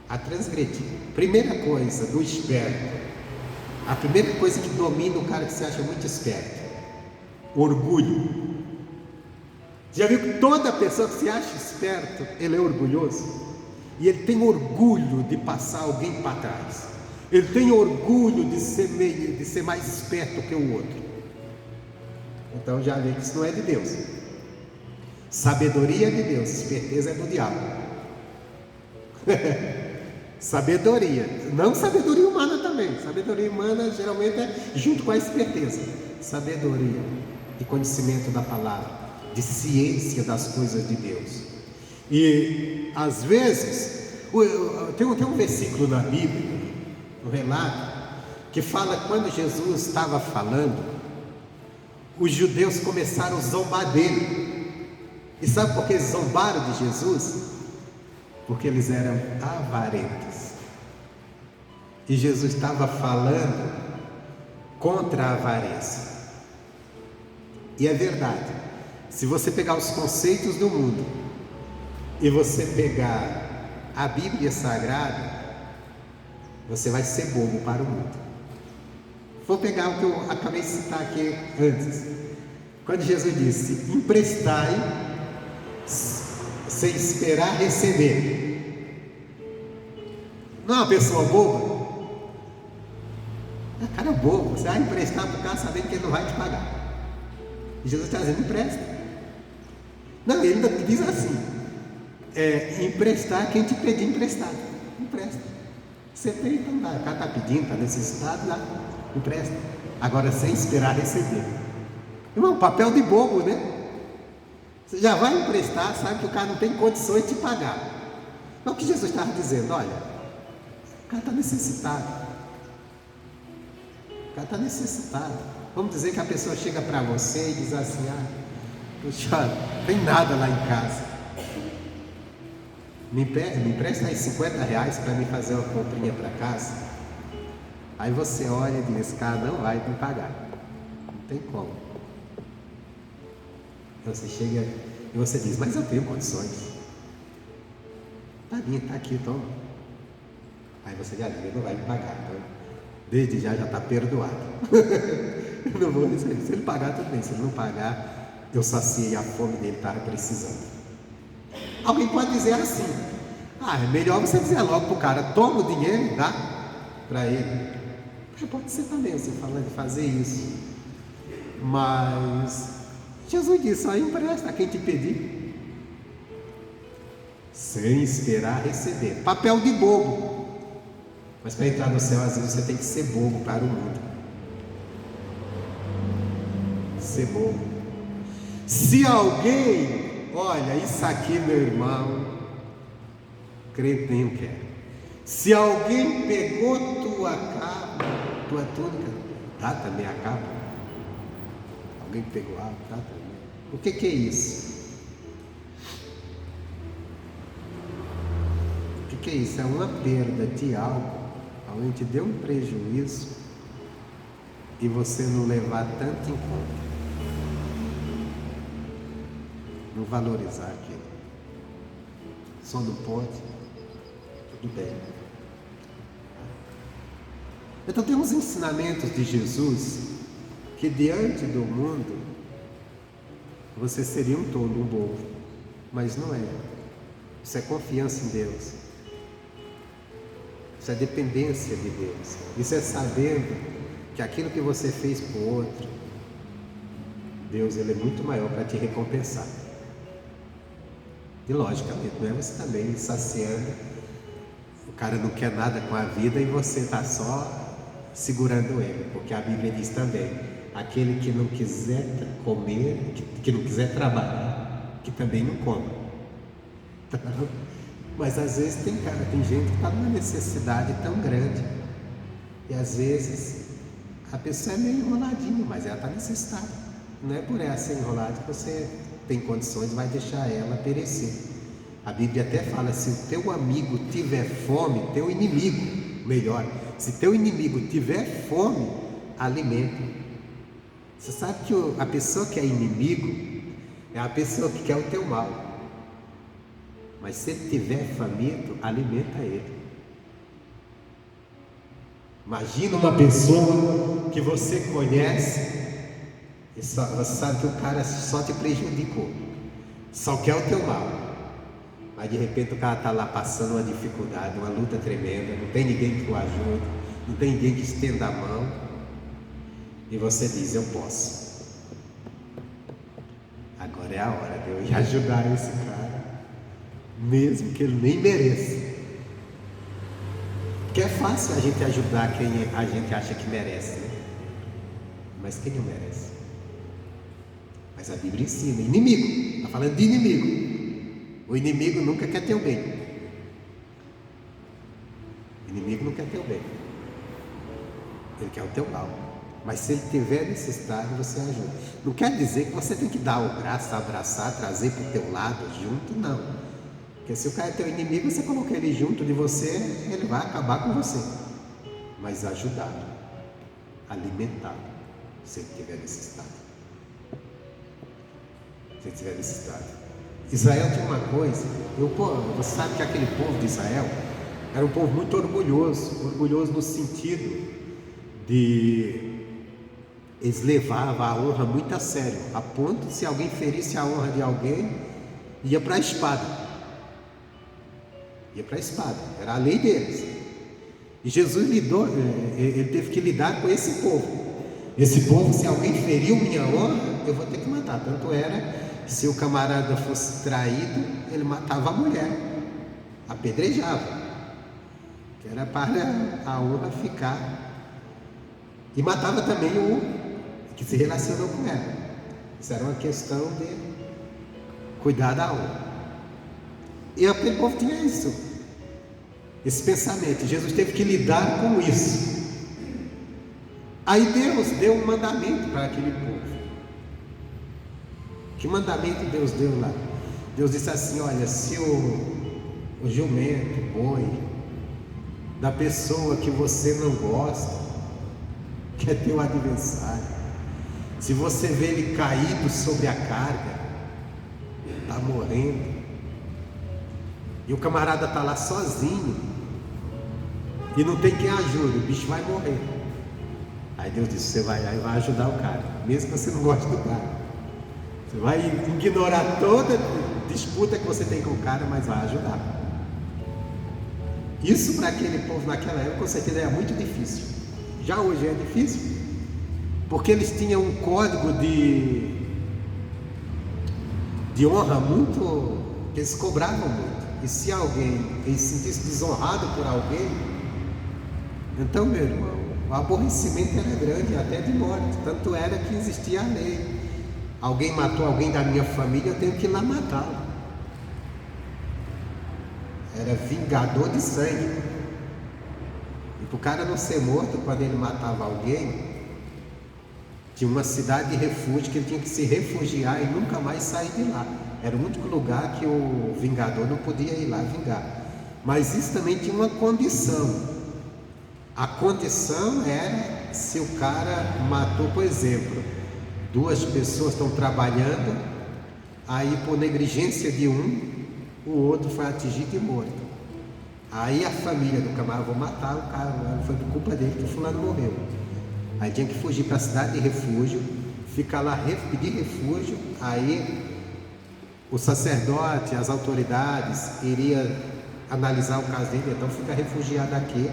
A transgredir. Primeira coisa do esperto, a primeira coisa que domina o cara que se acha muito esperto: orgulho. Já viu que toda pessoa que se acha esperto, ele é orgulhoso? E ele tem orgulho de passar alguém para trás. Ele tem orgulho de ser mais esperto que o outro. Então já vê que isso não é de Deus. Sabedoria é de Deus, esperteza é do diabo. Sabedoria, não sabedoria humana também. Sabedoria humana geralmente é junto com a esperteza. Sabedoria e conhecimento da palavra, de ciência das coisas de Deus. E às vezes tem um versículo na Bíblia, um relato, que fala que quando Jesus estava falando, os judeus começaram a zombar dele. E sabe por que eles zombaram de Jesus? Porque eles eram avarentos. E Jesus estava falando contra a avareza. E é verdade. Se você pegar os conceitos do mundo e você pegar a Bíblia Sagrada, você vai ser bobo para o mundo. Vou pegar o que eu acabei de citar aqui antes. Quando Jesus disse: emprestai sem esperar receber. Não é uma pessoa boba? É cara bobo. Você vai emprestar para o cara sabendo que ele não vai te pagar. E Jesus está dizendo: empresta. Não, ele ainda diz assim: emprestar quem te pedir emprestado. Empresta. Você tem, então dá. O cara está pedindo, está necessitado, dá. Empresta. Agora sem esperar receber. Irmão, papel de bobo, né? Você já vai emprestar, sabe que o cara não tem condições de te pagar. Mas o que Jesus estava dizendo? Olha, o cara está necessitado. O cara está necessitado. Vamos dizer que a pessoa chega para você e diz assim: puxa, não tem nada lá em casa. Me empresta aí R$50 para me fazer uma comprinha para casa. Aí você olha e diz: esse cara não vai me pagar. Não tem como. Você chega e você diz: mas eu tenho condições. Tadinha, está aqui, toma. Aí você já diz, não vai me pagar. Então, desde já está perdoado. Eu não vou receber. Se ele pagar, tudo bem. Se ele não pagar, eu saciei a fome dele, estava precisando. Alguém pode dizer assim: é melhor você dizer logo para o cara, toma o dinheiro e dá para ele. Pode ser também você falando de fazer isso. Mas Jesus disse: só empresta a quem te pedir, sem esperar receber. Papel de bobo. Mas para entrar no céu, às vezes você tem que ser bobo para o mundo. Ser bobo. Se alguém, olha, isso aqui, meu irmão, crente nenhum quer. Se alguém pegou tua capa, tua túnica, dá também a capa. Alguém pegou a capa, dá também. O que é isso? O que é isso? É uma perda de algo. Alguém te deu um prejuízo e você não levar tanto em conta, não valorizar aquilo. Só não pode, tudo bem. Então tem uns ensinamentos de Jesus que diante do mundo você seria um tolo, um bobo, mas não é. Isso é confiança em Deus. Isso é dependência de Deus. Isso é sabendo que aquilo que você fez para o outro, Deus, ele é muito maior para te recompensar. E logicamente, não é você também saciando. O cara não quer nada com a vida e você está só segurando ele. Porque a Bíblia diz também: aquele que não quiser comer, que não quiser trabalhar, que também não coma. Mas às vezes tem gente que está numa necessidade tão grande, e às vezes a pessoa é meio enroladinha, mas ela está necessitada. Não é por ela ser enrolada que você tem condições e vai deixar ela perecer. A Bíblia até fala: se o teu amigo tiver fome, teu inimigo, melhor, se teu inimigo tiver fome, alimenta. Você sabe que a pessoa que é inimigo é a pessoa que quer o teu mal. Mas se ele tiver faminto, alimenta ele. Imagina uma pessoa que você conhece e você sabe que o cara só te prejudicou, só quer o teu mal. Mas de repente o cara está lá passando uma dificuldade, uma luta tremenda, não tem ninguém que o ajude, não tem ninguém que estenda a mão, e você diz: eu posso. Agora é a hora de eu ir ajudar esse cara, mesmo que ele nem mereça. Porque é fácil a gente ajudar quem a gente acha que merece, né? Mas quem não merece? Mas a Bíblia ensina: inimigo, está falando de inimigo. O inimigo nunca quer teu bem. O inimigo não quer teu bem, ele quer o teu mal. Mas se ele tiver necessidade, você ajuda. Não quer dizer que você tem que dar o braço, abraçar, trazer para o teu lado junto, não. Porque se o cara é teu inimigo, você colocar ele junto de você, ele vai acabar com você. Mas ajudá-lo, alimentá-lo, se ele tiver necessidade. Se ele tiver necessidade. Israel tinha uma coisa, você sabe que aquele povo de Israel era um povo muito orgulhoso no sentido de eles levavam a honra muito a sério, a ponto de, se alguém ferisse a honra de alguém, ia para a espada. Ia para a espada, era a lei deles. E Jesus ele teve que lidar com esse povo. Esse povo, se alguém feriu minha honra, eu vou ter que matar. Tanto era, se o camarada fosse traído, ele matava a mulher, apedrejava, que era para a honra ficar. E matava também o que se relacionou com ela. Isso era uma questão de cuidar da honra. E aquele povo tinha isso, esse pensamento. Jesus teve que lidar com isso. Aí Deus deu um mandamento para aquele povo. Que mandamento Deus deu lá? Deus disse assim: olha, se o jumento, o boi da pessoa que você não gosta, que é teu adversário, se você vê ele caído sobre a carga, está morrendo, E o camarada está lá sozinho e não tem quem ajude, o bicho vai morrer. Aí Deus disse: você vai ajudar o cara, mesmo que você não goste do cara. Você vai ignorar toda disputa que você tem com o cara, mas vai ajudar. Isso para aquele povo naquela época, com certeza, era muito difícil. Já hoje é difícil, porque eles tinham um código de honra muito, que eles cobravam muito. E se alguém se sentisse desonrado por alguém, então, meu irmão, o aborrecimento era grande, até de morte. Tanto era que existia a lei: alguém matou alguém da minha família, eu tenho que ir lá matá-lo. Era vingador de sangue. E para o cara não ser morto quando ele matava alguém, tinha uma cidade de refúgio que ele tinha que se refugiar e nunca mais sair de lá. Era o único lugar que o vingador não podia ir lá vingar. Mas isso também tinha uma condição. A condição era se o cara matou, por exemplo, duas pessoas estão trabalhando, aí por negligência de o outro foi atingido e morto. Aí a família do camarada: vou matar o cara, foi por culpa dele que o fulano morreu. Aí tinha que fugir para a cidade de refúgio, ficar lá, pedir refúgio. Aí o sacerdote, as autoridades iriam analisar o caso dele. Então fica refugiado aqui,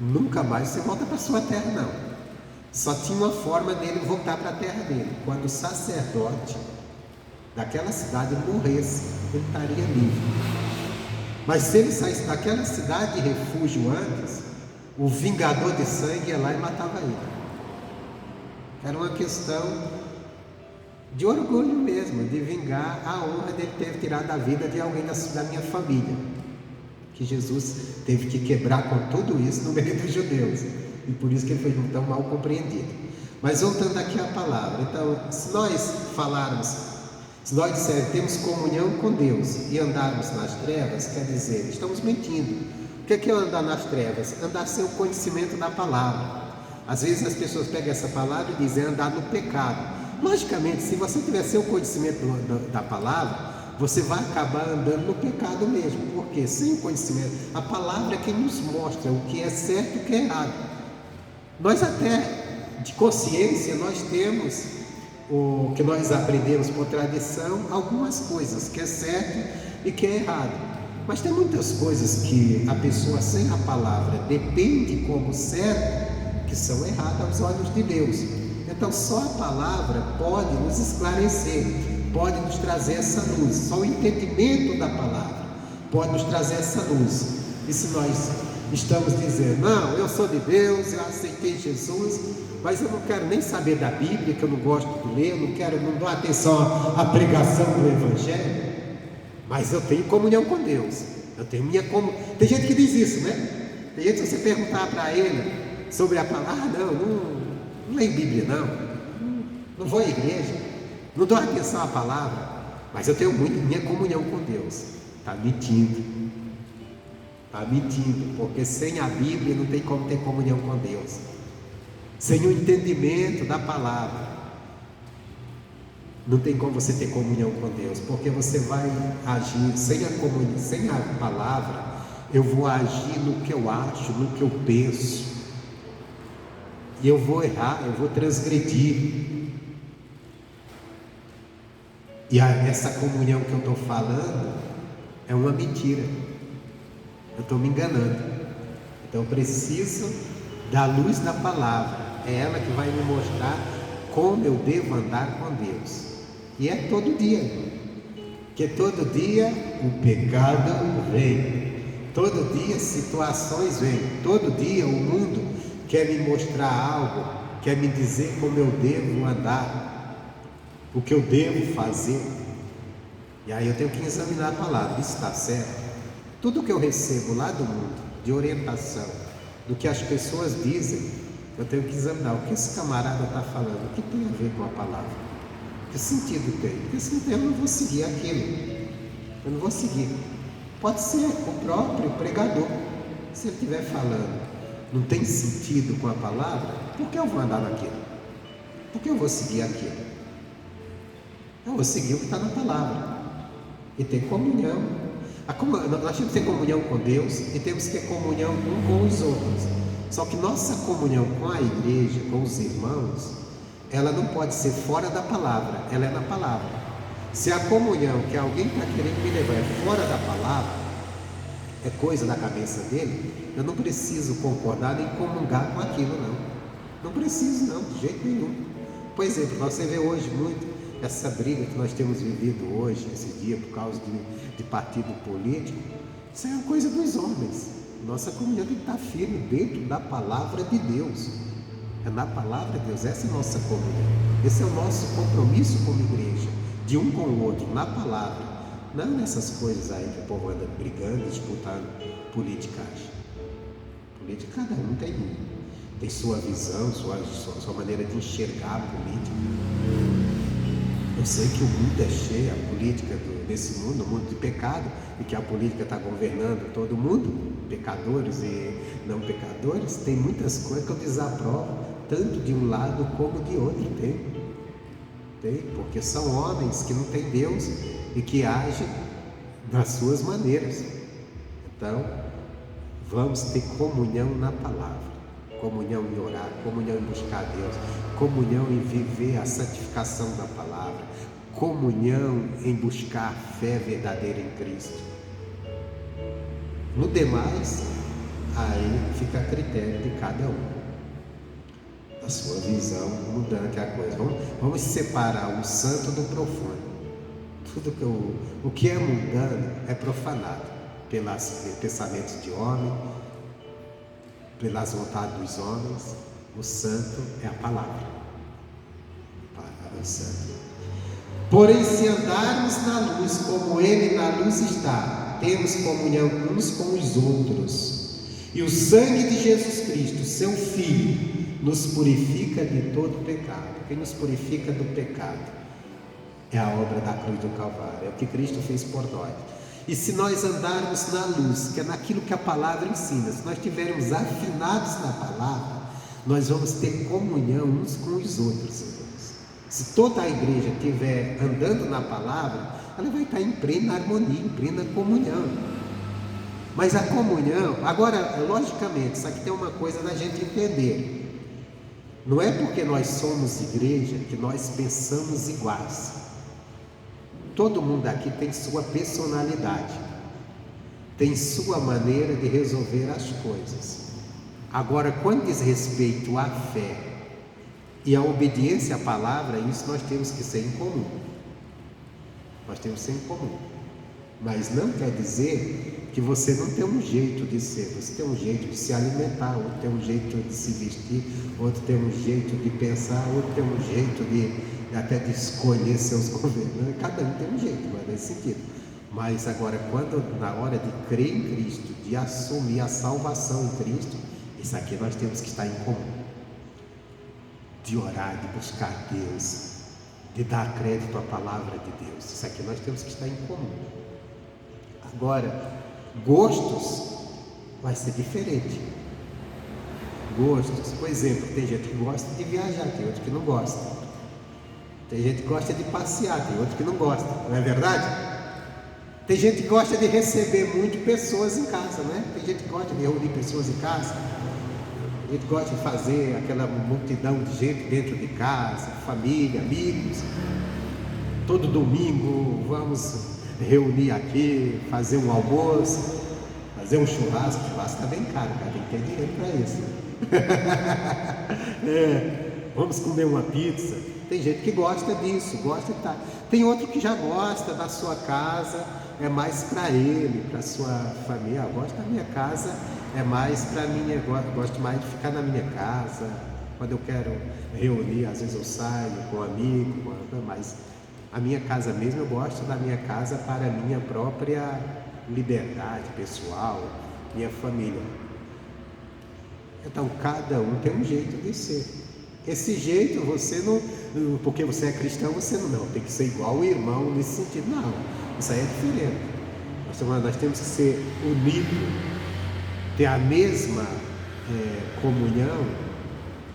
nunca mais você volta para a sua terra, não. Só tinha uma forma dele voltar para a terra dele: quando o sacerdote daquela cidade morresse, ele estaria livre. Mas se ele saísse daquela cidade de refúgio antes, o vingador de sangue ia lá e matava ele. Era uma questão de orgulho mesmo, de vingar a honra dele ter tirado a vida de alguém da minha família, que Jesus teve que quebrar com tudo isso no meio dos judeus, e por isso que ele foi tão mal compreendido. Mas voltando aqui à palavra, então, se nós dissermos temos comunhão com Deus e andarmos nas trevas, quer dizer, estamos mentindo. O que é andar nas trevas? Andar sem o conhecimento da palavra. Às vezes as pessoas pegam essa palavra e dizem andar no pecado. Logicamente, se você tiver seu conhecimento da palavra, você vai acabar andando no pecado mesmo. Porque sem o conhecimento, a palavra é quem nos mostra o que é certo e o que é errado. Nós até, de consciência, nós temos o que nós aprendemos por tradição, algumas coisas que é certo e que é errado. Mas tem muitas coisas que a pessoa sem a palavra depende como certo, que são erradas aos olhos de Deus. Então só a palavra pode nos esclarecer, pode nos trazer essa luz. Só o entendimento da palavra pode nos trazer essa luz. E se nós estamos dizendo: não, eu sou de Deus, eu aceitei Jesus, mas eu não quero nem saber da Bíblia, que eu não gosto de ler, não dou atenção à pregação do Evangelho, mas eu tenho comunhão com Deus, eu tenho minha comunhão. Tem gente que diz isso, né? Tem gente que, se você perguntar para ele sobre a palavra: não leio Bíblia, não vou à igreja, não dou atenção à palavra, mas eu tenho minha comunhão com Deus. Está mentindo, porque sem a Bíblia não tem como ter comunhão com Deus. Sem o entendimento da palavra, não tem como você ter comunhão com Deus, porque você vai agir sem a palavra. Eu vou agir no que eu acho, no que eu penso, e eu vou errar, eu vou transgredir. E essa comunhão que eu estou falando é uma mentira, eu estou me enganando. Então eu preciso da luz da palavra, é ela que vai me mostrar como eu devo andar com Deus. E é todo dia, porque todo dia o pecado vem, todo dia situações vêm, todo dia o mundo quer me mostrar algo, quer me dizer como eu devo andar, o que eu devo fazer. E aí eu tenho que examinar a palavra: isso está certo? Tudo que eu recebo lá do mundo, de orientação, do que as pessoas dizem, eu tenho que examinar o que esse camarada está falando, o que tem a ver com a palavra, que sentido tem? Porque se não tem, eu não vou seguir aquilo, eu não vou seguir. Pode ser o próprio pregador, se ele estiver falando não tem sentido com a palavra, por que eu vou andar naquilo? Por que eu vou seguir aquilo? Eu vou seguir o que está na palavra e ter comunhão. Nós temos que ter comunhão com Deus e temos que ter comunhão um com os outros. Só que nossa comunhão com a igreja, com os irmãos, ela não pode ser fora da palavra, ela é na palavra. Se a comunhão que alguém está querendo me levar é fora da palavra, é coisa da cabeça dele, eu não preciso concordar nem comungar com aquilo, não. Não preciso, não, de jeito nenhum. Por exemplo, você vê hoje muito essa briga que nós temos vivido hoje, esse dia, por causa de partido político. Isso é uma coisa dos homens. Nossa comunhão tem que estar firme dentro da palavra de Deus. É na palavra de Deus, essa é a nossa comunhão. Esse é o nosso compromisso como igreja, de um com o outro, na palavra. Não nessas coisas aí que o povo anda brigando, disputando politicagem. Política, cada um tem sua visão, sua maneira de enxergar a política. Eu sei que o mundo é cheio, a política desse mundo, o mundo de pecado, e que a política está governando todo mundo, pecadores e não pecadores. Tem muitas coisas que eu desaprovo, tanto de um lado como de outro. Tem, porque são homens que não têm Deus e que agem das suas maneiras. Então, vamos ter comunhão na palavra, comunhão em orar, comunhão em buscar Deus, comunhão em viver a santificação da palavra, comunhão em buscar a fé verdadeira em Cristo. No demais, aí fica a critério de cada um, a sua visão mudando a coisa. Vamos separar o santo do profano. Tudo o que é mundano é profanado pelos pensamentos de homem, pelas vontades dos homens. O santo é a palavra. O santo. Porém, se andarmos na luz como Ele na luz está, temos comunhão uns com os outros. E o sangue de Jesus Cristo, seu Filho, nos purifica de todo pecado. Quem nos purifica do pecado é a obra da cruz do Calvário, é o que Cristo fez por nós. E se nós andarmos na luz, que é naquilo que a palavra ensina, se nós estivermos afinados na palavra, nós vamos ter comunhão uns com os outros, irmãos. Se toda a igreja estiver andando na palavra, ela vai estar em plena harmonia, em plena comunhão. Mas a comunhão, agora, logicamente, isso aqui tem uma coisa da gente entender. Não é porque nós somos igreja que nós pensamos iguais. Todo mundo aqui tem sua personalidade, tem sua maneira de resolver as coisas. Agora, quando diz respeito à fé e à obediência à palavra, isso nós temos que ser em comum. Nós temos que ser em comum. Mas não quer dizer que você não tem um jeito de ser. Você tem um jeito de se alimentar, outro tem um jeito de se vestir, outro tem um jeito de pensar, outro tem um jeito até de escolher seus governantes. Cada um tem um jeito, não é nesse sentido. Mas agora, quando na hora de crer em Cristo, de assumir a salvação em Cristo, isso aqui nós temos que estar em comum. De orar, de buscar Deus, de dar crédito à palavra de Deus. Isso aqui nós temos que estar em comum. Agora, gostos vai ser diferente. Gostos, por exemplo, tem gente que gosta de viajar, tem outro que não gosta. Tem gente que gosta de passear, tem outro que não gosta, não é verdade? Tem gente que gosta de receber muito pessoas em casa, né? Tem gente que gosta de reunir pessoas em casa. A gente gosta de fazer aquela multidão de gente dentro de casa, família, amigos. Todo domingo vamos reunir aqui, fazer um almoço, fazer um churrasco. O churrasco está bem caro, cara, tem que ter dinheiro para isso. Vamos comer uma pizza. Tem gente que gosta disso, gosta de estar. Tem outro que já gosta da sua casa, é mais para ele, para sua família. Eu gosto da minha casa, é mais para mim, eu gosto mais de ficar na minha casa. Quando eu quero reunir, às vezes eu saio com um amigo, mas a minha casa mesmo, eu gosto da minha casa para a minha própria liberdade pessoal, minha família. Então cada um tem um jeito de ser. Esse jeito você não, porque você é cristão, você não tem que ser igual o irmão nesse sentido, não. Isso aí é diferente. Nós temos que ser unidos, ter a mesma comunhão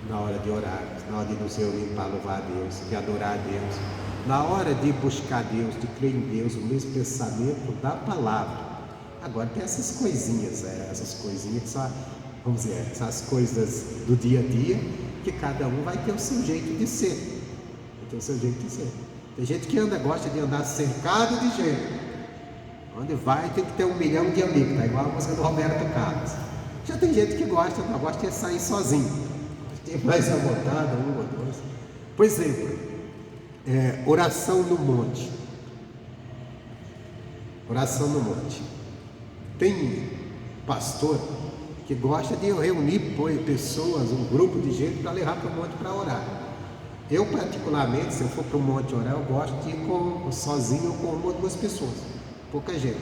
na hora de orar, na hora de nos reunir para louvar a Deus, de adorar a Deus, na hora de buscar Deus, de crer em Deus, o mesmo pensamento da palavra. Agora tem essas coisinhas que são, vamos dizer, são as coisas do dia a dia, que cada um vai ter o seu jeito de ser. Tem gente que gosta de andar cercado de gente. Onde vai tem que ter 1 milhão de amigos, tá igual a música do Roberto Carlos. Já tem gente que gosta de sair sozinho, tem mais amontada, 1 ou 2. Por exemplo, oração no monte. Oração no monte. Tem pastor que gosta de reunir pessoas, um grupo de gente para levar para o monte para orar. Eu, particularmente, se eu for para o monte orar, eu gosto de ir sozinho ou com 1 ou 2 pessoas, pouca gente.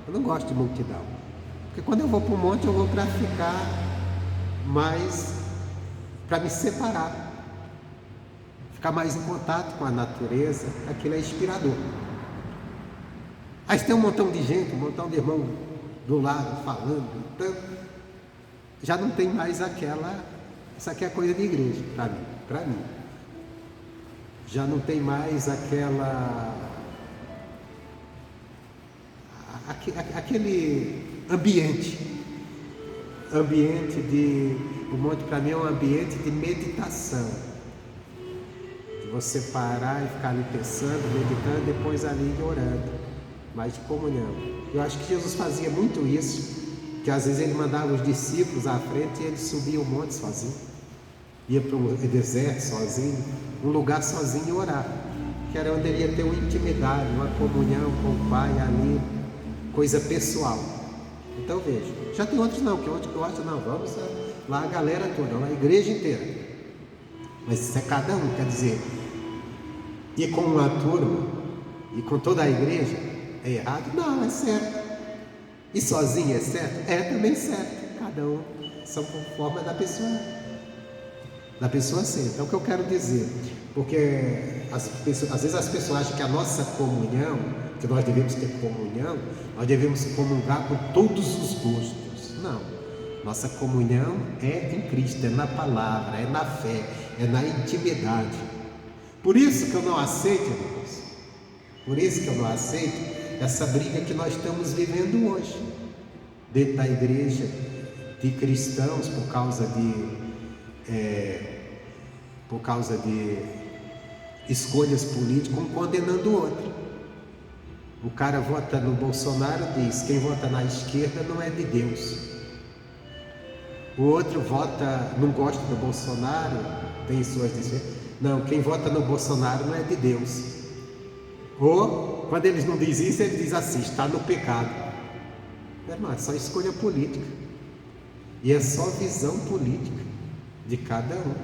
Eu não gosto de multidão, porque quando eu vou para o monte, eu vou para ficar mais, para me separar, ficar mais em contato com a natureza. Aquilo é inspirador. Aí tem um montão de gente, um montão de irmãos do lado falando, então já não tem mais isso aqui é coisa de igreja, para mim. Já não tem mais aquele ambiente o monte para mim é um ambiente de meditação, de você parar e ficar ali pensando, meditando, depois ali orando, mas de comunhão. Eu acho que Jesus fazia muito isso, que às vezes ele mandava os discípulos à frente e ele subia o monte sozinho, ia para o deserto sozinho, um lugar sozinho e orar, que era onde ele ia ter uma intimidade, uma comunhão com o Pai ali, coisa pessoal. Então veja, já tem outros não, que outros gostam, não, vamos lá a galera toda, a igreja inteira, mas isso é cada um, quer dizer, ir com uma turma e com toda a igreja é errado? Não, é certo. E sozinho é certo? É também certo. Cada um são conforme da pessoa ser. Então o que eu quero dizer, porque às vezes as pessoas acham que a nossa comunhão, que nós devemos ter comunhão, nós devemos comungar com todos os gostos. Não, nossa comunhão é em Cristo, é na palavra, é na fé, é na intimidade. Por isso que eu não aceito, irmãos, essa briga que nós estamos vivendo hoje dentro da igreja, de cristãos, por causa de escolhas políticas, um condenando o outro. O cara vota no Bolsonaro, diz: quem vota na esquerda não é de Deus. O outro não gosta do Bolsonaro, tem suas diferenças. Não, quem vota no Bolsonaro não é de Deus. Ou, quando eles não dizem isso, ele diz assim: está no pecado. Irmão, é só escolha política. E é só visão política de cada um.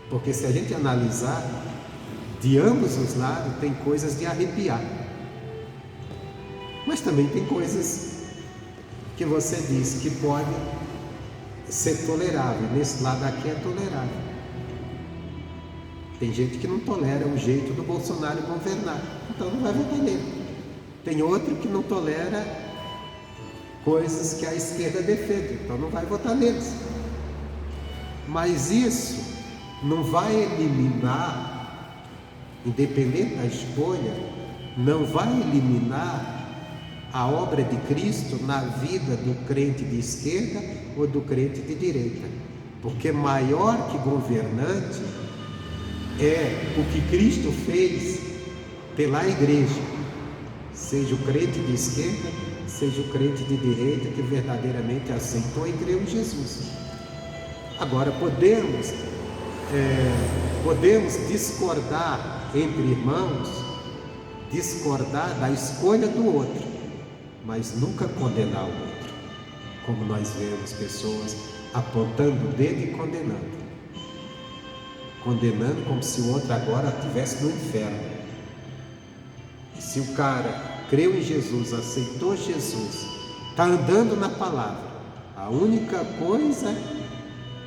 Porque se a gente analisar, de ambos os lados tem coisas de arrepiar. Mas também tem coisas que você diz que pode ser tolerável. Nesse lado aqui é tolerável. Tem gente que não tolera o jeito do Bolsonaro governar, então não vai votar nele. Tem outro que não tolera coisas que a esquerda defende, então não vai votar neles. Mas isso não vai eliminar, independente da escolha, não vai eliminar a obra de Cristo na vida do crente de esquerda ou do crente de direita, porque maior que governante é o que Cristo fez pela igreja, seja o crente de esquerda, seja o crente de direita que verdadeiramente aceitou e creu em Jesus. Agora podemos discordar entre irmãos, discordar da escolha do outro, mas nunca condenar o outro, como nós vemos pessoas apontando o dedo e condenando como se o outro agora estivesse no inferno. E se o cara creu em Jesus, aceitou Jesus, está andando na palavra, a única coisa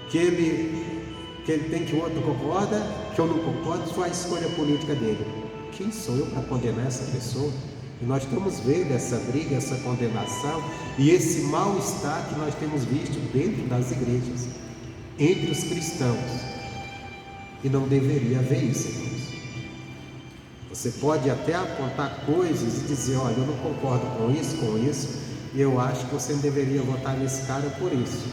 que ele tem que o outro concorda, que eu não concordo, foi a escolha política dele. Quem sou eu para condenar essa pessoa? E nós estamos vendo essa briga, essa condenação e esse mal-estar que nós temos visto dentro das igrejas, entre os cristãos. E não deveria haver isso, irmãos. Você pode até apontar coisas e dizer, olha, eu não concordo com isso, e eu acho que você não deveria votar nesse cara por isso.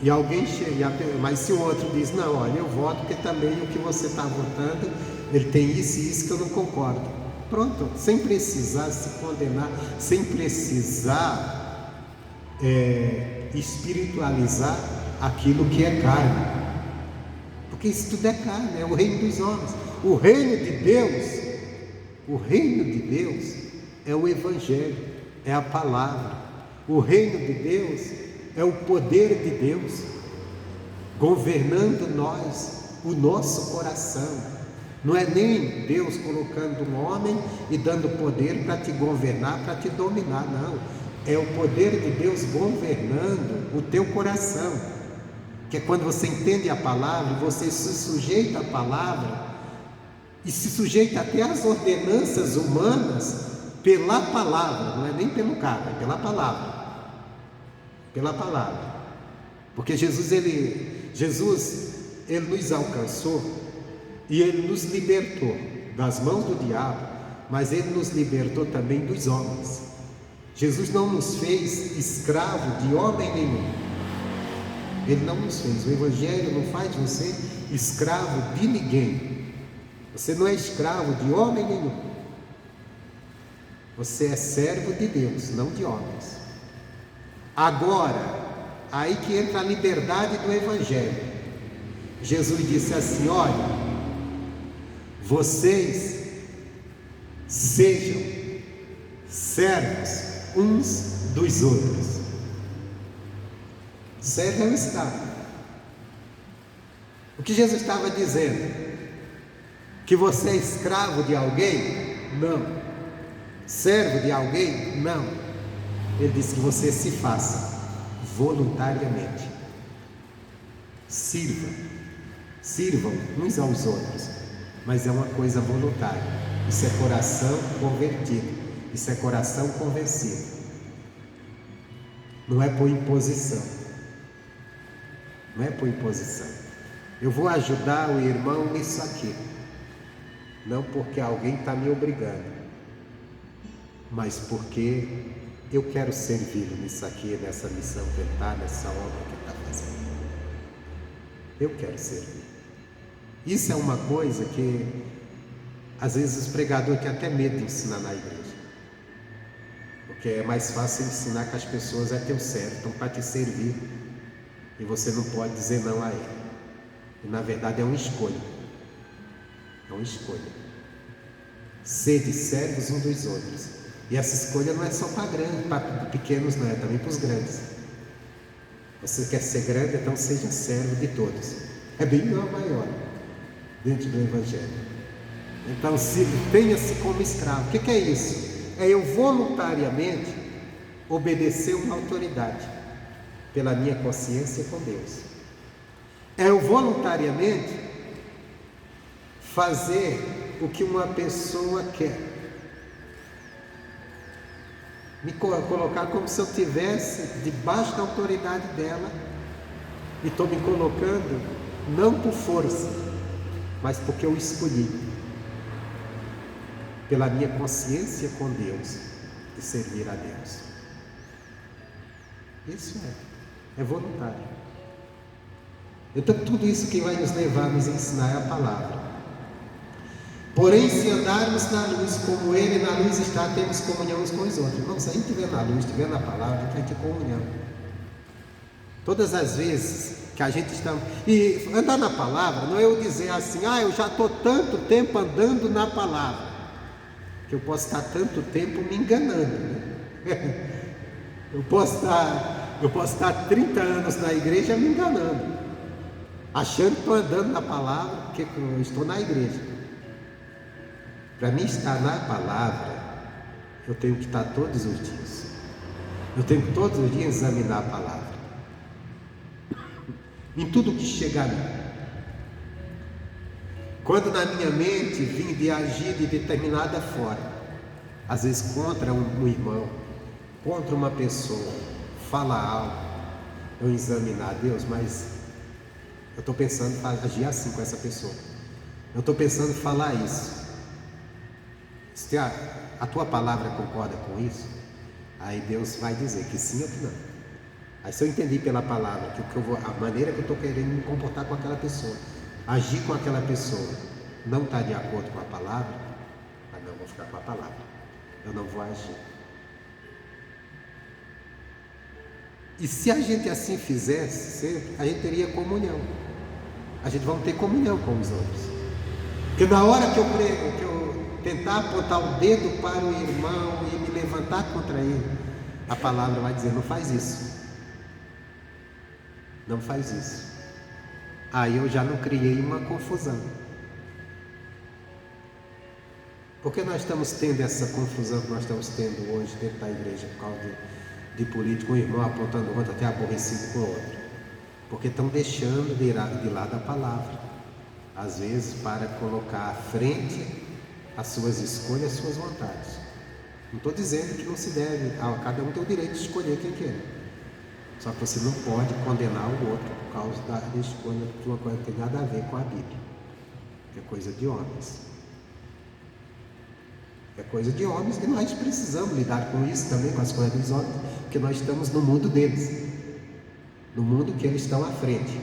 E alguém chega, mas se o outro diz, não, olha, eu voto porque também o que você está votando, ele tem isso e isso que eu não concordo. Pronto, sem precisar se condenar, sem precisar espiritualizar aquilo que é carne. Porque isso tudo é carne, é o reino dos homens. O reino de Deus é o Evangelho, é a palavra. O reino de Deus é o poder de Deus governando o nosso coração. Não é nem Deus colocando um homem e dando poder para te governar, para te dominar, não. É o poder de Deus governando o teu coração. Que é quando você entende a palavra, você se sujeita à palavra e se sujeita até às ordenanças humanas pela palavra, não é nem pelo cara, é pela palavra. Pela palavra. Porque Jesus ele nos alcançou e ele nos libertou das mãos do diabo, mas ele nos libertou também dos homens. Jesus não nos fez escravo de homem nenhum. Ele não nos fez. O Evangelho não faz você escravo de ninguém. Você não é escravo de homem nenhum. Você é servo de Deus, não de homens. Agora, aí que entra a liberdade do Evangelho. Jesus disse assim, olha, vocês sejam servos uns dos outros. Servo é o escravo. O que Jesus estava dizendo? Que você é escravo de alguém? Não. Servo de alguém? Não. Ele disse que você se faça voluntariamente. Sirvam uns aos outros, mas é uma coisa voluntária. Isso é coração convertido, isso é coração convencido. Não é por imposição. Não é por imposição. Eu vou ajudar o irmão nisso aqui, não porque alguém está me obrigando, mas porque eu quero servi-lo nisso aqui, nessa missão que ele está, nessa obra que ele está fazendo. Eu quero servir. Isso é uma coisa que às vezes os pregadores têm até medo de ensinar na igreja, porque é mais fácil ensinar que as pessoas é teu servo, estão para te servir, e você não pode dizer não a ele. E na verdade é uma escolha. É uma escolha. Sede servos uns dos outros. E essa escolha não é só para grandes, para pequenos, não, é também para os grandes. Você quer ser grande, então seja servo de todos. É bem maior dentro do Evangelho. Então tenha-se como escravo. O que é isso? É eu voluntariamente obedecer uma autoridade pela minha consciência com Deus. É eu voluntariamente fazer o que uma pessoa quer. Me colocar como se eu estivesse debaixo da autoridade dela, e estou me colocando não por força, mas porque eu escolhi, pela minha consciência com Deus, de servir a Deus. Isso é voluntário. Então tudo isso que vai nos levar a nos ensinar é a palavra. Porém, se andarmos na luz como Ele na luz está, temos comunhão uns com os outros. Irmão, se a gente estiver na luz, estiver na palavra, a gente vai ter comunhão. Todas as vezes que a gente está... E andar na palavra não é eu dizer assim, eu já estou tanto tempo andando na palavra, que eu posso estar tanto tempo me enganando, né? Eu posso estar 30 anos na igreja me enganando, achando que estou andando na palavra, porque eu estou na igreja. Para mim estar na palavra, eu tenho que estar todos os dias. Eu tenho que todos os dias examinar a palavra. Em tudo que chega a mim. Quando na minha mente vim de agir de determinada forma, às vezes contra um irmão, contra uma pessoa, fala algo, eu examinar, Deus, mas eu estou pensando em agir assim com essa pessoa. eu estou pensando em falar isso. Se a tua palavra concorda com isso, aí Deus vai dizer que sim ou que não. Aí se eu entendi pela palavra que a maneira que eu estou querendo me comportar com aquela pessoa, agir com aquela pessoa, não está de acordo com a palavra, não, eu vou ficar com a palavra, eu não vou agir. E se a gente assim fizesse, a gente teria comunhão. A gente vai ter comunhão com os outros. Porque na hora que eu prego, que eu tentar apontar o dedo para o irmão e me levantar contra ele, a palavra vai dizer: não faz isso. Não faz isso. Aí eu já não criei uma confusão. Por que nós estamos tendo essa confusão que nós estamos tendo hoje dentro da igreja por causa de político, um irmão apontando o outro, até aborrecido com o outro? Porque estão deixando de lado a palavra, às vezes para colocar à frente as suas escolhas, as suas vontades. Não estou dizendo que não se deve, cada um tem o direito de escolher quem quer. Só que você não pode condenar o outro por causa da escolha de uma coisa que tem nada a ver com a Bíblia, que é coisa de homens. É coisa de homens que nós precisamos lidar com isso também, com as coisas dos homens, porque nós estamos no mundo deles, no mundo que eles estão à frente.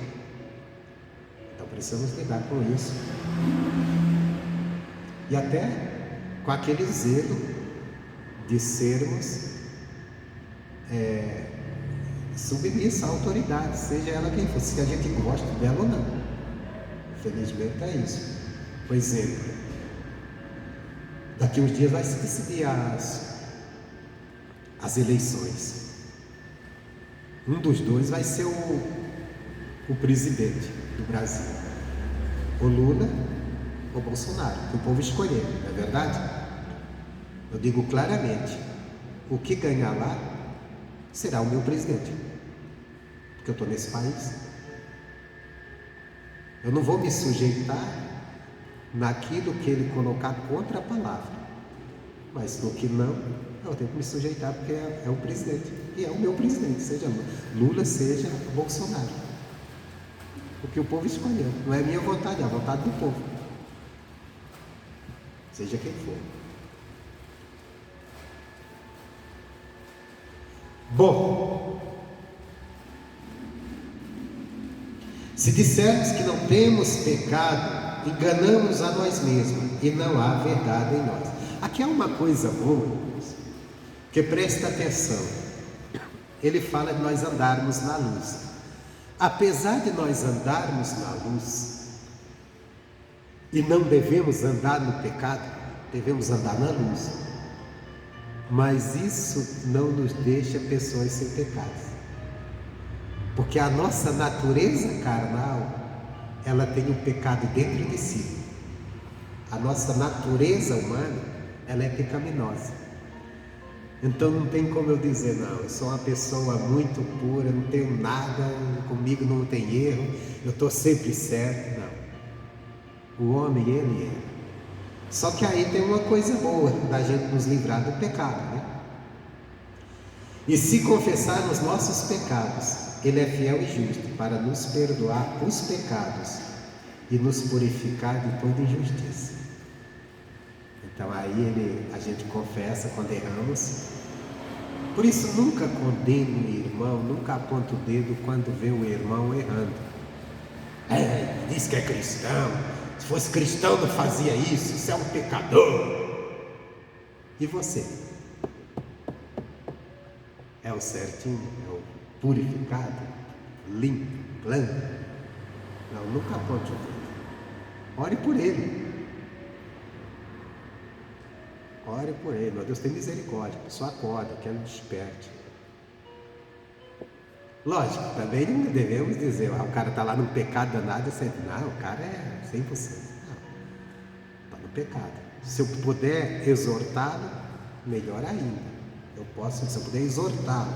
Então precisamos lidar com isso. E até com aquele zelo de sermos submissa à autoridade, seja ela quem for, se a gente gosta dela ou não. Infelizmente é isso. Por exemplo, daqui uns dias vai se decidir as eleições. Um dos dois vai ser o presidente do Brasil, o Lula ou o Bolsonaro, que o povo escolher, não é verdade? Eu digo claramente, o que ganhar lá será o meu presidente, porque eu estou nesse país. Eu não vou me sujeitar naquilo que ele colocar contra a palavra, mas no que não, eu tenho que me sujeitar, porque é o presidente, e é o meu presidente, seja Lula, seja Bolsonaro, porque o povo escolheu, não é a minha vontade, é a vontade do povo, seja quem for. Bom, se dissermos que não temos pecado, enganamos a nós mesmos e não há verdade em nós. Aqui há uma coisa boa, que presta atenção. Ele fala de nós andarmos na luz. Apesar de nós andarmos na luz e não devemos andar no pecado, devemos andar na luz. Mas isso não nos deixa pessoas sem pecados, porque a nossa natureza carnal, ela tem o pecado dentro de si. A nossa natureza humana, ela é pecaminosa. Então não tem como eu dizer, não, eu sou uma pessoa muito pura, não tenho nada, comigo não tem erro, eu estou sempre certo. Não. O homem, ele é. Só que aí tem uma coisa boa da gente nos livrar do pecado, né? E se confessarmos nossos pecados, Ele é fiel e justo para nos perdoar os pecados e nos purificar de toda injustiça. Então aí a gente confessa quando erramos. Por isso nunca condene o irmão, nunca aponta o dedo quando vê o irmão errando. Diz que é cristão. Se fosse cristão não fazia isso é um pecador. E você? É o certinho? É o purificado? Limpo? Plano? Não, nunca aponte o dedo. Ore por ele. Ore por ele. Meu Deus, tem misericórdia. A pessoa acorda, que ela desperte. Lógico, também não devemos dizer, o cara está lá no pecado danado, não, o cara é 100%. Não, está no pecado. Se eu puder exortá-lo, melhor ainda. Se eu puder exortá-lo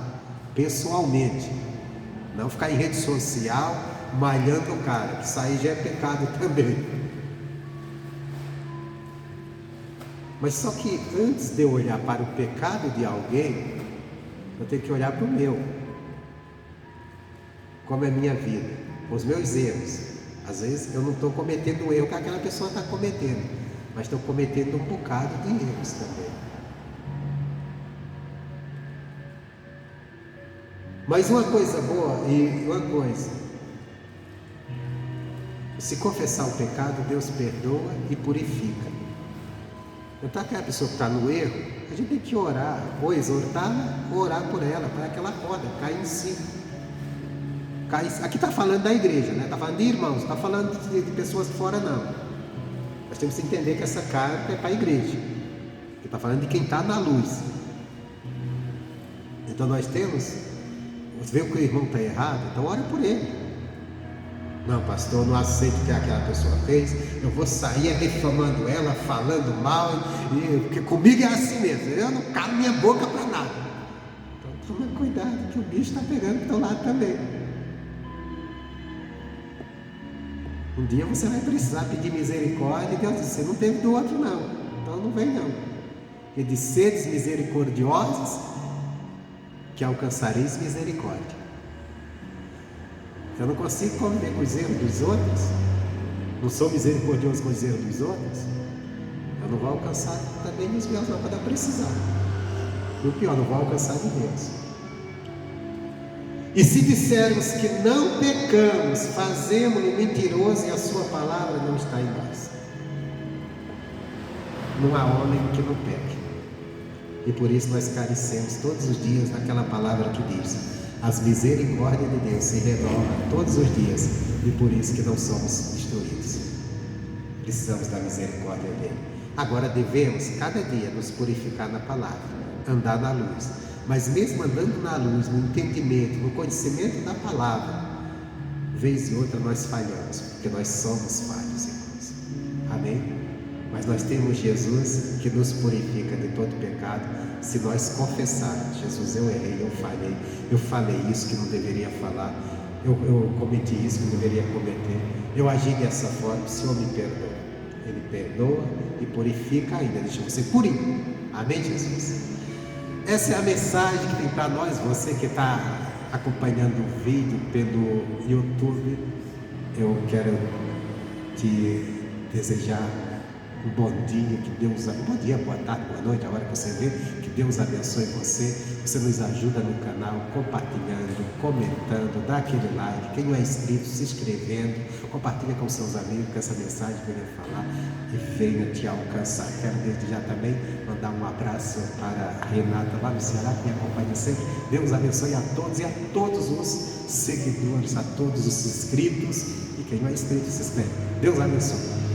pessoalmente, não ficar em rede social malhando o cara, que isso aí já é pecado também. Mas só que antes de eu olhar para o pecado de alguém, eu tenho que olhar para o meu. Como é a minha vida, os meus erros, Às vezes eu não estou cometendo o erro que aquela pessoa está cometendo, mas estou cometendo um bocado de erros também. Mas uma coisa boa e uma coisa, se confessar o pecado, Deus perdoa e purifica. Então aquela pessoa que está no erro, a gente tem que orar, ou exortá-la, ou orar por ela, para que ela acorda, caia em si. Aqui está falando da igreja, né? Está falando de irmãos, está falando de pessoas de fora, não. Nós temos que entender que essa carta é para a igreja. Está falando de quem está na luz. Então nós temos, vê que o irmão está errado, então ora por ele. Não, pastor, eu não aceito o que aquela pessoa fez, eu vou sair difamando ela, falando mal, porque comigo é assim mesmo, eu não calo minha boca para nada. Então toma cuidado, que o bicho está pegando do teu lado também. Um dia você vai precisar pedir misericórdia e Deus diz, você não teve do outro não, então não vem não. E de seres misericordiosos, que alcançareis misericórdia. Eu não consigo conviver com os erros dos outros, não sou misericordioso com os erros dos outros, eu não vou alcançar também os meus não, quando eu precisar. E o pior, não vou alcançar de Deus. E se dissermos que não pecamos, fazemos-no mentiroso e a sua palavra não está em nós. Não há homem que não peque. E por isso nós carecemos todos os dias daquela palavra que diz: as misericórdias de Deus se renovam todos os dias, e por isso que não somos destruídos. Precisamos da misericórdia dele. Agora devemos cada dia nos purificar na palavra, andar na luz. Mas mesmo andando na luz, no entendimento, no conhecimento da palavra, vez e outra nós falhamos, porque nós somos falhos, irmãos. Amém? Mas nós temos Jesus que nos purifica de todo pecado, se nós confessarmos: Jesus, eu errei, eu falei isso que não deveria falar, eu cometi isso que não deveria cometer, eu agi dessa forma, o Senhor me perdoa. Ele perdoa e purifica ainda, deixa você purinho. Amém, Jesus? Essa é a mensagem que tem para nós. Você que está acompanhando o vídeo pelo YouTube, eu quero te desejar um bom dia, bom dia, boa tarde, boa noite, a hora que você vê, que Deus abençoe você. Você nos ajuda no canal, compartilhando, comentando, dá aquele like, quem não é inscrito, se inscrevendo, compartilha com seus amigos, que essa mensagem venha falar e venha te alcançar. Quero desde já também mandar um abraço para a Renata lá no Ceará, que me acompanha sempre. Deus abençoe a todos e a todos os seguidores, a todos os inscritos, e quem não é inscrito, se inscreve. Deus abençoe.